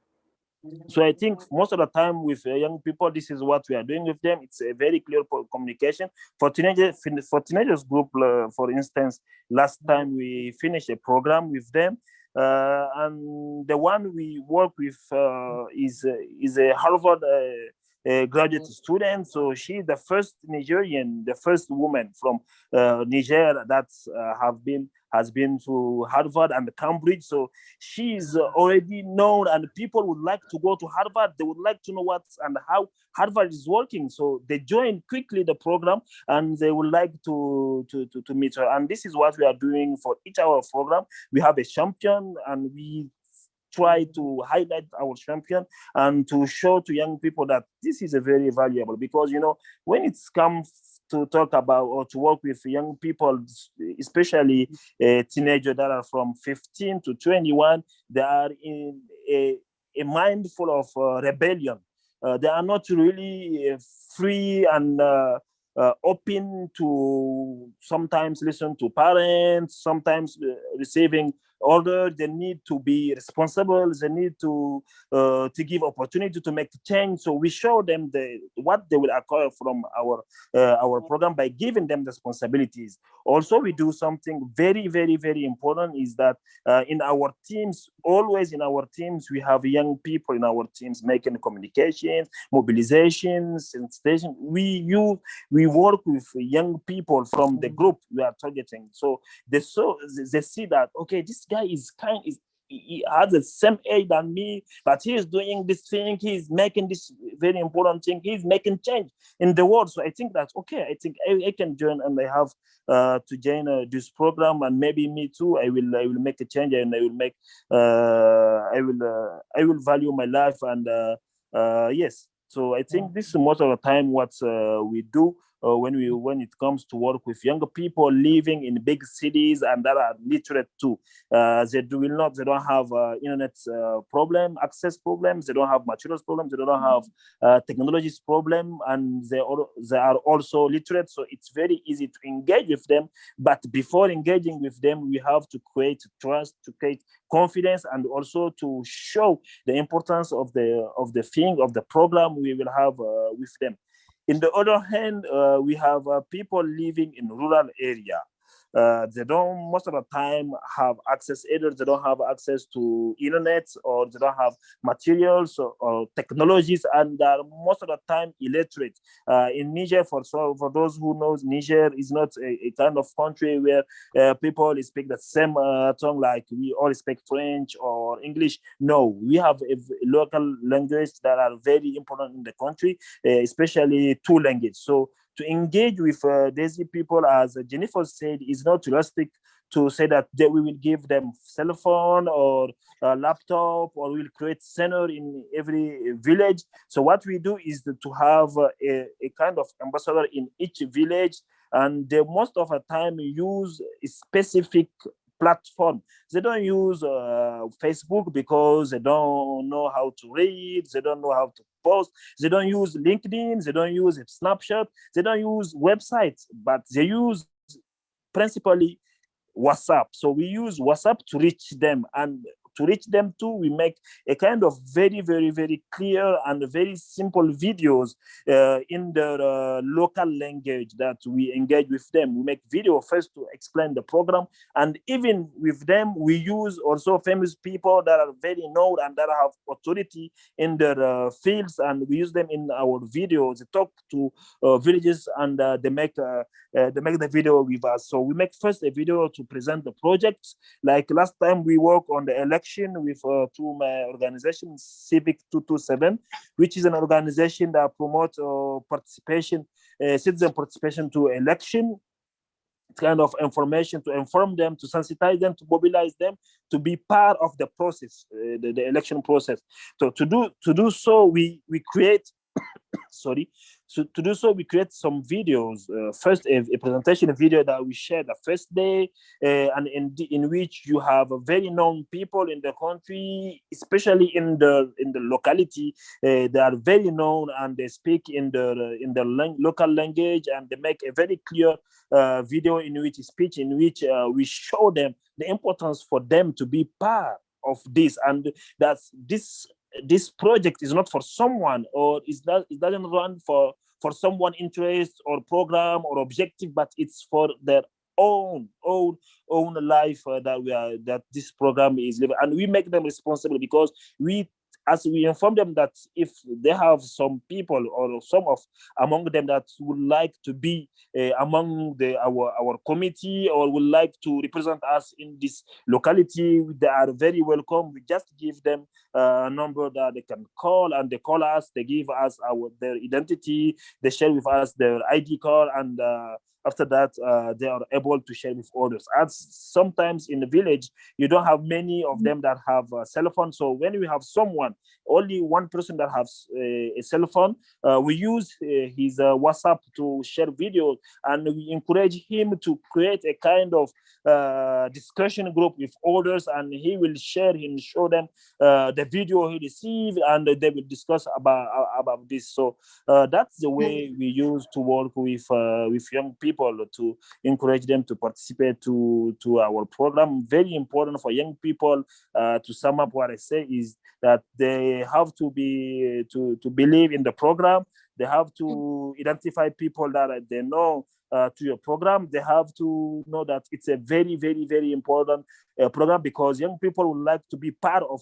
So I think most of the time with young people, this is what we are doing with them. It's a very clear communication for teenagers group. For instance, last time we finished a program with them, and the one we work with is a Harvard graduate student. So she's the first Nigerian, the first woman from Niger that has been to Harvard and Cambridge. So she's already known, and people would like to go to Harvard. They would like to know what and how Harvard is working. So they join quickly the program, and they would like to meet her. And this is what we are doing for each of our program. We have a champion, and we try to highlight our champion and to show to young people that this is a very valuable, because when it comes to talk about or to work with young people, especially teenagers that are from 15 to 21, they are in a mind full of rebellion. They are not really free and open to sometimes listen to parents, sometimes receiving orders. They need to be responsible. They need to give opportunity to make change. So we show them what they will acquire from our program by giving them responsibilities. Also, we do something very, very, very important, is that in our teams, always in our teams, we have young people in our teams making communications, mobilizations, sensitization. We work with young people from the group we are targeting. So they see that, okay, this guy he has the same age than me, but he is doing this thing. He's making this very important thing. He's making change in the world. So I think that's okay. I think I can join, and I have to join this program, and maybe me too. I will make a change, and I will make I will value my life, and yes. So I think this is most of the time what we do. When it comes to work with younger people living in big cities and that are literate too. They don't have internet access problems. They don't have materials problems. They don't have technologies problem, and they are also literate. So it's very easy to engage with them. But before engaging with them, we have to create trust, to create confidence, and also to show the importance of the program we will have with them. In the other hand, we have people living in rural area. They don't most of the time have access, either they don't have access to internet, or they don't have materials or technologies, and are most of the time illiterate. In Niger, for those who knows, Niger is not a kind of country where people speak the same tongue, like we all speak French or English. No, we have a local language that are very important in the country, especially two languages. So to engage with these people, as Jennifer said, is not realistic to say that we will give them cell phone or a laptop, or we'll create center in every village. So what we do is to have a kind of ambassador in each village, and they most of the time use a specific platform. They don't use Facebook because they don't know how to read, they don't know how to post, they don't use LinkedIn, they don't use Snapchat, they don't use websites, but they use principally WhatsApp. So we use WhatsApp to reach them, and to reach them too, we make a kind of very, very, very clear and very simple videos in the local language that we engage with them. We make video first to explain the program, and even with them, we use also famous people that are very known and that have authority in their fields, and we use them in our videos. They talk to villages, and they make the video with us. So we make first a video to present the projects. Like last time, we work on the election with through my organization, Civic 227, which is an organization that promotes participation, citizen participation to election. Kind of information to inform them, to sensitize them, to mobilize them, to be part of the process, the election process. So to do so, we create sorry. So to do so, we create some videos. First, a presentation video that we share the first day, and in which you have very known people in the country, especially in the locality. They are very known, and they speak in the local language, and they make a very clear video in which we show them the importance for them to be part of this, and that this project is not for someone, or it doesn't run for someone interest or program or objective, but it's for their own life that this program is living, and we make them responsible, because we inform them that if they have some people or some among them that would like to be among our committee, or would like to represent us in this locality, they are very welcome. We just give them a number that they can call, and they call us, they give us their identity, they share with us their ID card, and after that, they are able to share with others. As sometimes in the village, you don't have many of them that have a cell phone. So when we have only one person that has a cell phone, we use his WhatsApp to share videos, and we encourage him to create a kind of discussion group with others, and he will show them the video he received, and they will discuss about this. So that's the way we use to work with young people, to encourage them to participate to our program. Very important for young people. To sum up what I say is that they have to believe in the program. They have to identify people that they know to your program. They have to know that it's a very, very, very important program, because young people would like to be part of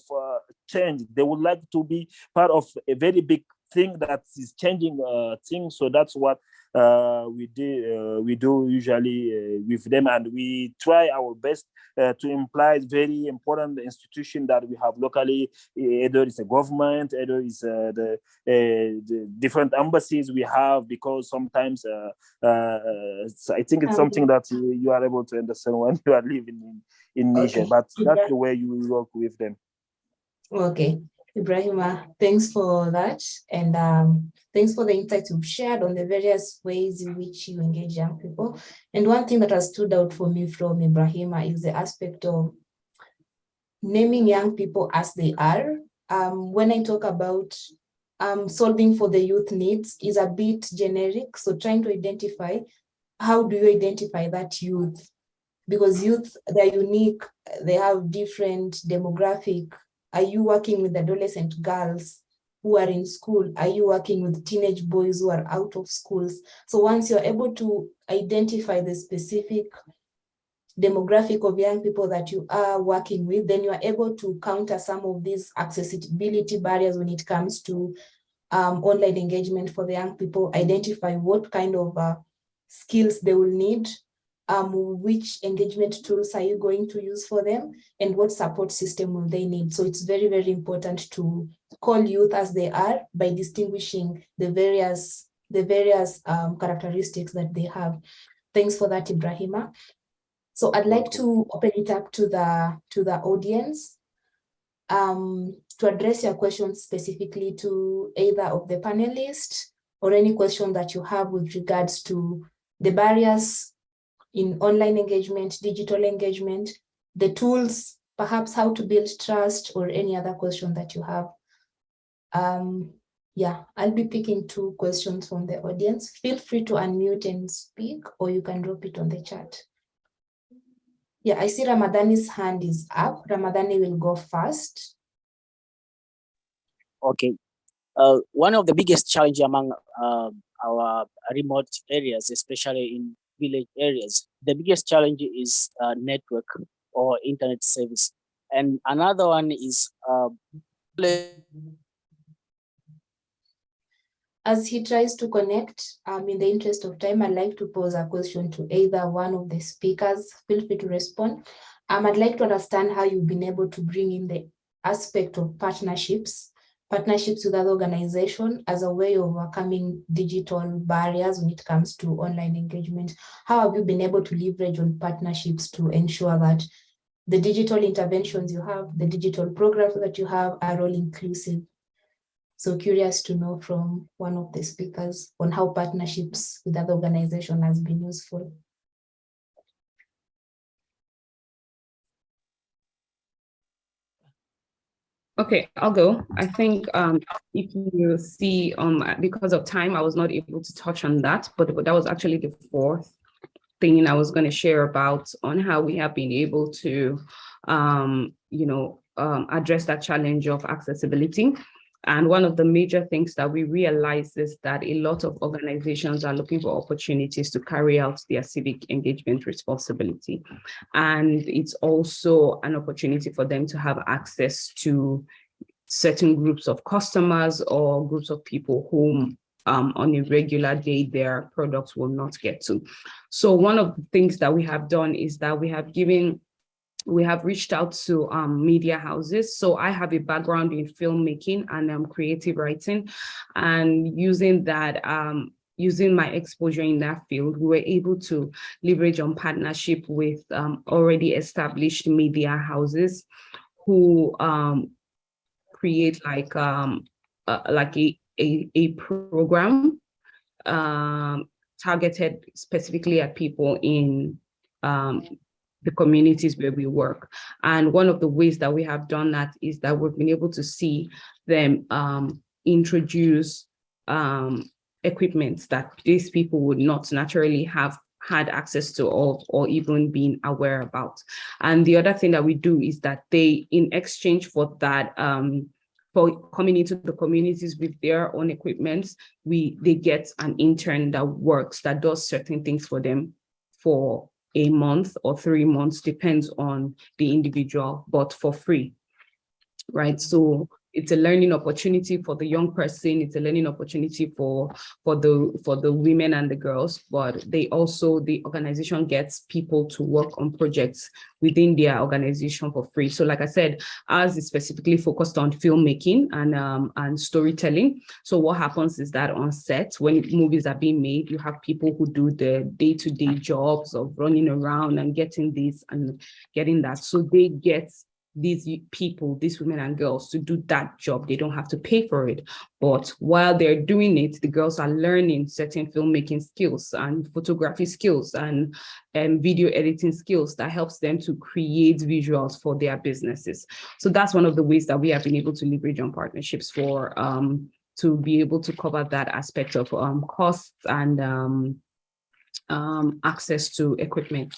change. They would like to be part of a very big thing that is changing things. So that's what we do usually with them, and we try our best to imply very important institution that we have locally. Either it's a government, either it's the different embassies we have, because sometimes I think it's something that you are able to understand when you are living in Niger. But that's the way you work with them. Okay. Ibrahima, thanks for that, and thanks for the insights you've shared on the various ways in which you engage young people. And one thing that has stood out for me from Ibrahima is the aspect of naming young people as they are. When I talk about solving for the youth needs is a bit generic, so trying to identify, how do you identify that youth? Because youth, they're unique, they have different demographic. Are you working with adolescent girls who are in school? Are you working with teenage boys who are out of schools? So once you're able to identify the specific demographic of young people that you are working with, then you are able to counter some of these accessibility barriers when it comes to online engagement for the young people, identify what kind of skills they will need, which engagement tools are you going to use for them, and what support system will they need. So it's very, very important to call youth as they are by distinguishing the various characteristics that they have. Thanks for that, Ibrahima. So I'd like to open it up to the audience to address your questions specifically to either of the panelists, or any question that you have with regards to the barriers in online engagement, digital engagement, the tools, perhaps how to build trust, or any other question that you have. Yeah, I'll be picking 2 questions from the audience. Feel free to unmute and speak, or you can drop it on the chat. Yeah, I see Ramadani's hand is up. Ramadani will go first. Okay. One of the biggest challenge among our remote areas, especially in village areas, the biggest challenge is network or internet service. And another one is As he tries to connect, in the interest of time, I'd like to pose a question to either one of the speakers. Feel free to respond. I'd like to understand how you've been able to bring in the aspect of partnerships with other organizations as a way of overcoming digital barriers when it comes to online engagement. How have you been able to leverage on partnerships to ensure that the digital interventions you have, the digital programs that you have are all inclusive? So curious to know from one of the speakers on how partnerships with other organizations has been useful. Okay, I'll go. I think if you see, because of time, I was not able to touch on that, but that was actually the fourth thing I was going to share about on how we have been able to, address that challenge of accessibility. And one of the major things that we realize is that a lot of organizations are looking for opportunities to carry out their civic engagement responsibility. And it's also an opportunity for them to have access to certain groups of customers or groups of people whom on a regular day their products will not get to. So one of the things that we have done is that we have reached out to media houses. So I have a background in filmmaking and creative writing, and using that, using my exposure in that field, we were able to leverage on partnership with already established media houses who create like a program targeted specifically at people in the communities where we work. And one of the ways that we have done that is that we've been able to see them introduce equipment that these people would not naturally have had access to or even been aware about. And the other thing that we do is that they, in exchange for that, for coming into the communities with their own equipment, they get an intern that works, that does certain things for them for a month or 3 months, depends on the individual, but for free, right? So it's a learning opportunity for the young person. It's a learning opportunity for the women and the girls, but the organization gets people to work on projects within their organization for free. So like I said, ours is specifically focused on filmmaking and storytelling. So what happens is that on set, when movies are being made, you have people who do the day-to-day jobs of running around and getting this and getting that. So they get these people, these women and girls, to do that job. They don't have to pay for it. But while they're doing it, the girls are learning certain filmmaking skills and photography skills and video editing skills that helps them to create visuals for their businesses. So that's one of the ways that we have been able to leverage on partnerships for to be able to cover that aspect of costs and access to equipment.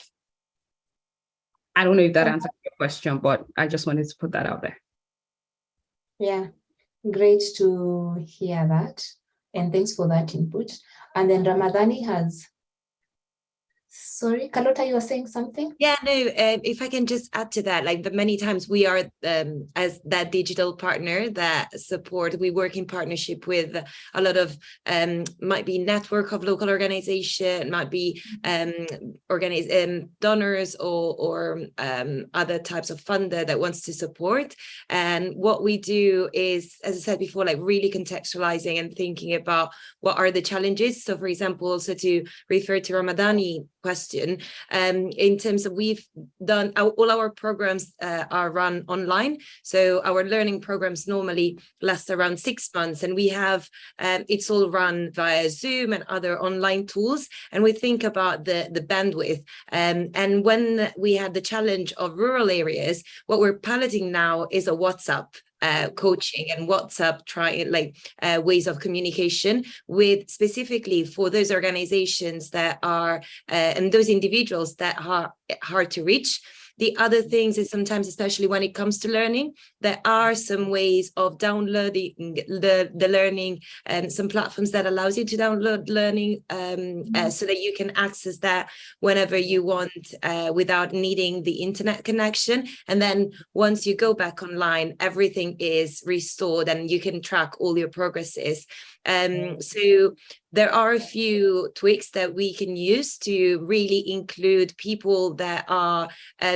I don't know if that answers your question, but I just wanted to put that out there. Yeah, great to hear that. And thanks for that input. And then Ramadani has, sorry, Carlota, you were saying something? Yeah, no, if I can just add to that, like many times we are, as that digital partner that we work in partnership with a lot of, might be network of local organization, might be donors or other types of funder that wants to support. And what we do is, as I said before, like really contextualizing and thinking about what are the challenges. So for example, also to refer to Ramadani question, in terms of we've done all our programs are run online, so our learning programs normally last around 6 months, and we have it's all run via Zoom and other online tools, and we think about the bandwidth, and when we had the challenge of rural areas, what we're piloting now is a WhatsApp coaching and WhatsApp ways of communication, with specifically for those organizations that are and those individuals that are hard to reach. The other things is sometimes, especially when it comes to learning, there are some ways of downloading the learning and some platforms that allows you to download learning so that you can access that whenever you want without needing the internet connection. And then once you go back online, everything is restored and you can track all your progresses. So there are a few tweaks that we can use to really include people that are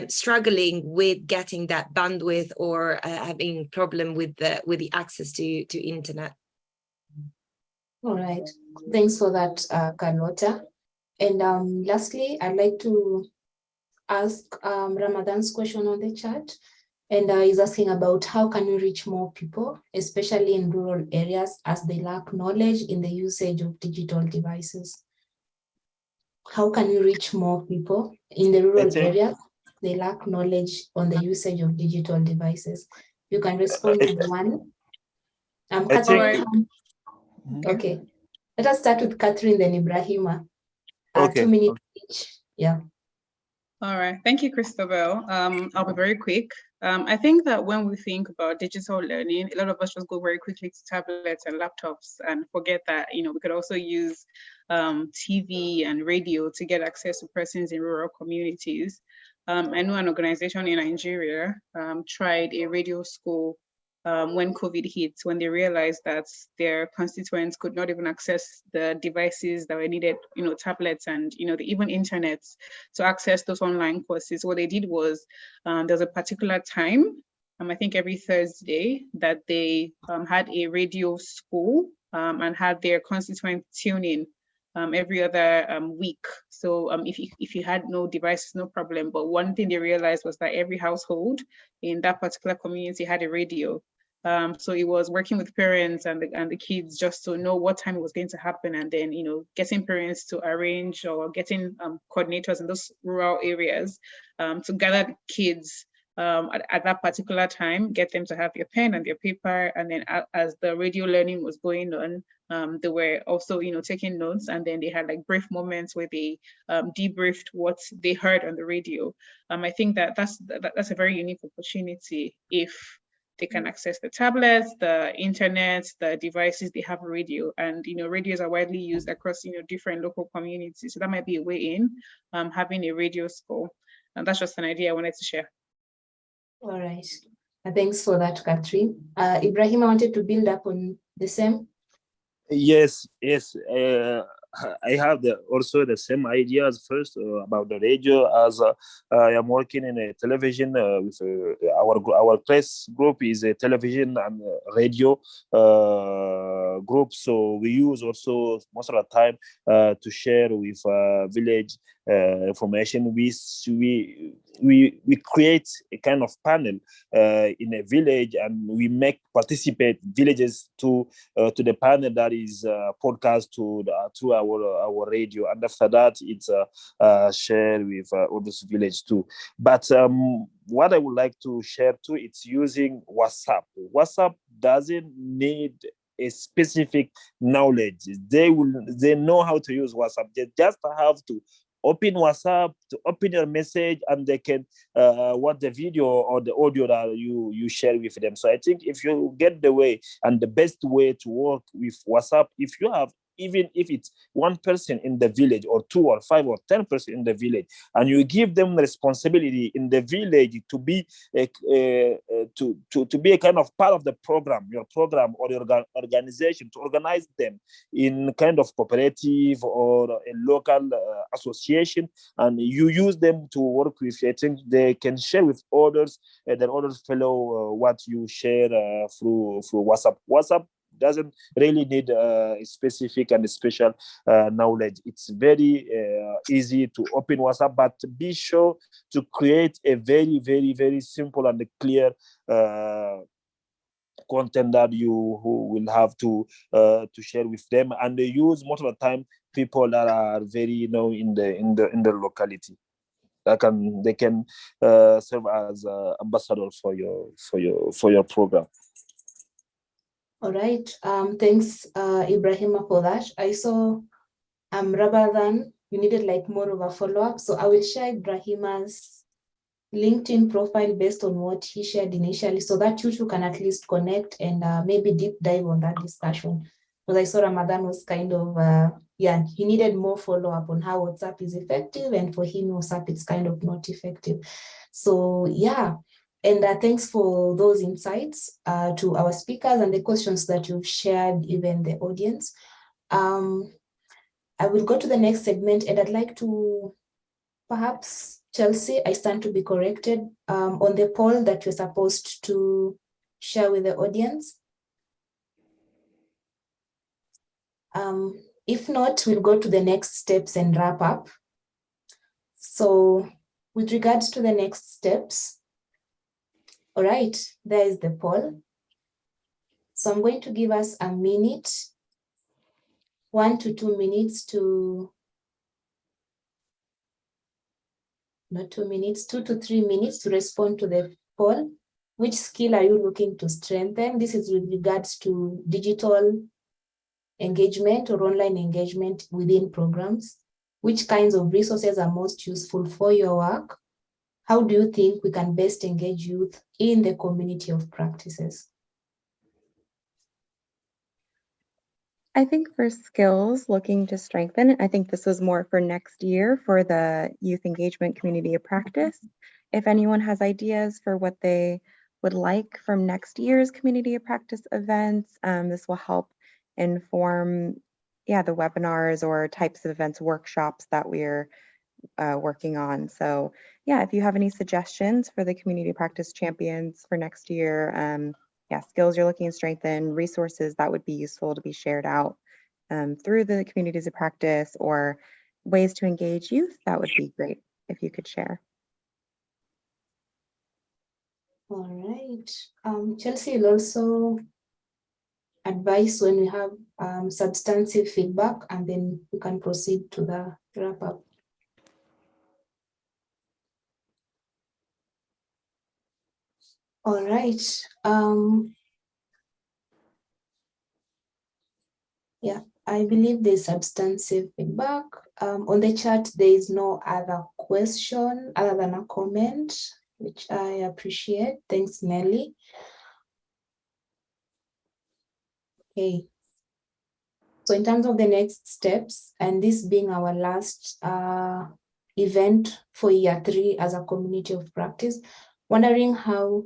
struggling with getting that bandwidth or having problem with the access to internet. All right, thanks for that, Carlota. And lastly, I'd like to ask Ramadan's question on the chat. And he's asking about how can we reach more people, especially in rural areas, as they lack knowledge in the usage of digital devices. How can we reach more people in the rural areas? They lack knowledge on the usage of digital devices. You can respond with one. Catherine. Okay. Let us start with Catherine, then Ibrahima. Okay. 2 minutes each. Yeah. All right. Thank you, Christabel. I'll be very quick. I think that when we think about digital learning, a lot of us just go very quickly to tablets and laptops and forget that, we could also use TV and radio to get access to persons in rural communities. I know an organization in Nigeria tried a radio school when COVID hit, when they realized that their constituents could not even access the devices that were needed, tablets and, even internet to access those online courses. What they did was there's a particular time, I think every Thursday, that they had a radio school and had their constituents tune in every other week. So if you had no devices, no problem. But one thing they realized was that every household in that particular community had a radio. So it was working with parents and the kids just to know what time it was going to happen, and then getting parents to arrange or getting coordinators in those rural areas to gather kids at that particular time, get them to have their pen and their paper, and then as the radio learning was going on, they were also taking notes, and then they had like brief moments where they debriefed what they heard on the radio. I think that's a very unique opportunity if they can access the tablets, the internet, the devices, they have a radio, and radios are widely used across different local communities. So that might be a way in having a radio school. And that's just an idea I wanted to share. All right. Thanks for that, Catherine. Ibrahim, I wanted to build up on the same. Yes. I have also the same ideas first about the radio, as I am working in a television with our press group is a television and radio group. So we use also most of the time to share with village information. We create a kind of panel in a village, and we make participate villages to the panel that is podcast through our radio, and after that it's shared with all this village too. But what I would like to share too, it's using WhatsApp. WhatsApp doesn't need a specific knowledge. They know how to use WhatsApp. They just have to open WhatsApp, to open your message, and they can watch the video or the audio that you share with them. So I think if you get the way and the best way to work with WhatsApp, if you have, even if it's one person in the village or 2 or 5 or 10 person in the village, and you give them the responsibility in the village to be to be a kind of part of the program, your program or your organization, to organize them in kind of cooperative or a local association, and you use them to work with, I think they can share with others, and then others follow what you share through WhatsApp. WhatsApp doesn't really need a specific and special knowledge. It's very easy to open WhatsApp, but be sure to create a very, very, very simple and clear content that you will have to share with them, and they use most of the time people that are very in the locality. They can serve as ambassadors for your program. All right. Thanks, Ibrahima, for that. I saw rather than you needed like more of a follow-up. So I will share Ibrahima's LinkedIn profile based on what he shared initially, so that you two can at least connect and maybe deep dive on that discussion. Because I saw Ramadan was kind of, he needed more follow-up on how WhatsApp is effective, and for him, WhatsApp it's kind of not effective. So yeah, and thanks for those insights to our speakers and the questions that you've shared, even the audience. I will go to the next segment, and I'd like to perhaps, Chelsea, I stand to be corrected on the poll that you're supposed to share with the audience. If not, we'll go to the next steps and wrap up. So with regards to the next steps, all right, there is the poll. So I'm going to give us a minute, 1 to 2 minutes to, not 2 minutes, 2 to 3 minutes to respond to the poll. Which skill are you looking to strengthen? This is with regards to digital engagement or online engagement within programs. Which kinds of resources are most useful for your work? How do you think we can best engage youth in the community of practices? I think for skills looking to strengthen, I think this was more for next year for the youth engagement community of practice. If anyone has ideas for what they would like from next year's community of practice events, this will help inform, the webinars or types of events, workshops that we're working on. So if you have any suggestions for the community of practice champions for next year, skills you're looking to strengthen, resources that would be useful to be shared out through the communities of practice, or ways to engage youth, that would be great if you could share. All right. Chelsea will also advise when we have substantive feedback, and then we can proceed to the wrap up. All right. I believe there's substantive feedback. On the chat, there is no other question other than a comment, which I appreciate. Thanks, Nelly. Okay. So in terms of the next steps, and this being our last event for year 3 as a community of practice, wondering how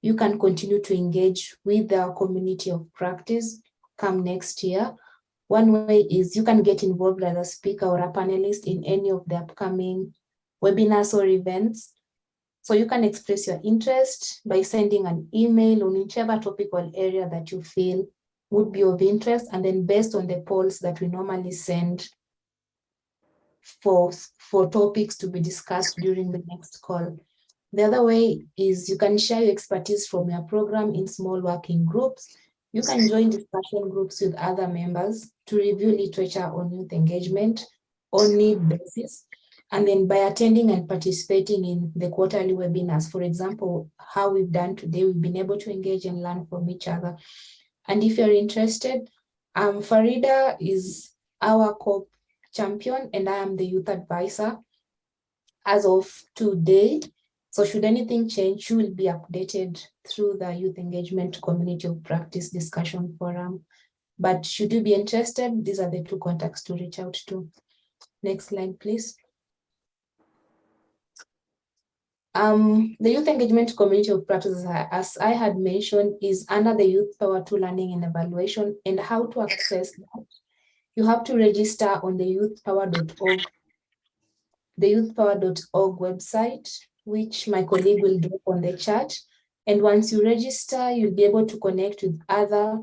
you can continue to engage with our community of practice come next year. One way is you can get involved as a speaker or a panelist in any of the upcoming webinars or events. So you can express your interest by sending an email on whichever topical area that you feel would be of interest, and then based on the polls that we normally send for topics to be discussed during the next call. The other way is you can share your expertise from your program in small working groups. You can join discussion groups with other members to review literature on youth engagement on need basis. And then by attending and participating in the quarterly webinars, for example, how we've done today, we've been able to engage and learn from each other. And if you're interested, Farida is our CoP champion, and I am the youth advisor as of today. So should anything change, you will be updated through the Youth Engagement Community of Practice discussion forum. But should you be interested, these are the 2 contacts to reach out to. Next slide, please. The Youth Engagement Community of Practice, as I had mentioned, is under the Youth Power to Learning and Evaluation. And how to access that? You have to register on the youthpower.org, the youthpower.org website, which my colleague will drop on the chat. And once you register, you'll be able to connect with other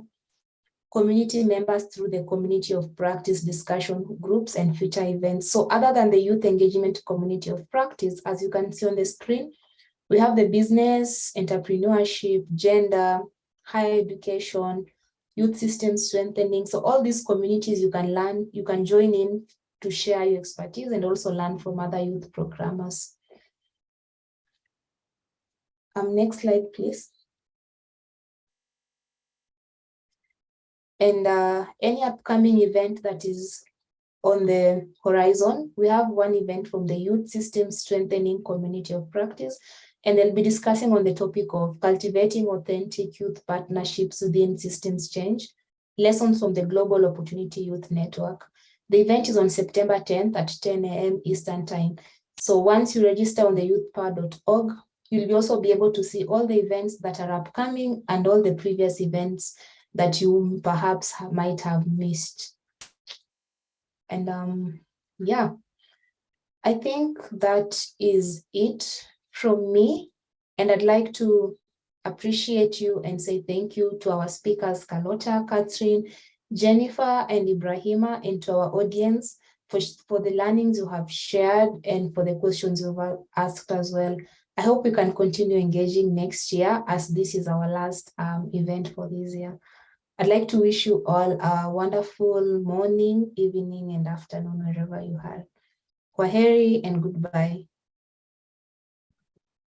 community members through the community of practice discussion groups and future events. So other than the youth engagement community of practice, as you can see on the screen, we have the business, entrepreneurship, gender, higher education, youth system strengthening. So all these communities you can learn, you can join in to share your expertise and also learn from other youth programmers. Next slide, please. And any upcoming event that is on the horizon, we have one event from the Youth System Strengthening Community of Practice, and they'll be discussing on the topic of cultivating authentic youth partnerships within systems change, lessons from the Global Opportunity Youth Network. The event is on September 10th at 10 a.m. Eastern Time. So once you register on the youthpower.org, you'll also be able to see all the events that are upcoming and all the previous events that you perhaps might have missed. And yeah, I think that is it from me. And I'd like to appreciate you and say thank you to our speakers, Carlota, Catherine, Jennifer, and Ibrahima, and to our audience for the learnings you have shared and for the questions you've asked as well. I hope we can continue engaging next year, as this is our last event for this year. I'd like to wish you all a wonderful morning, evening, and afternoon, wherever you are. Kwaheri and goodbye.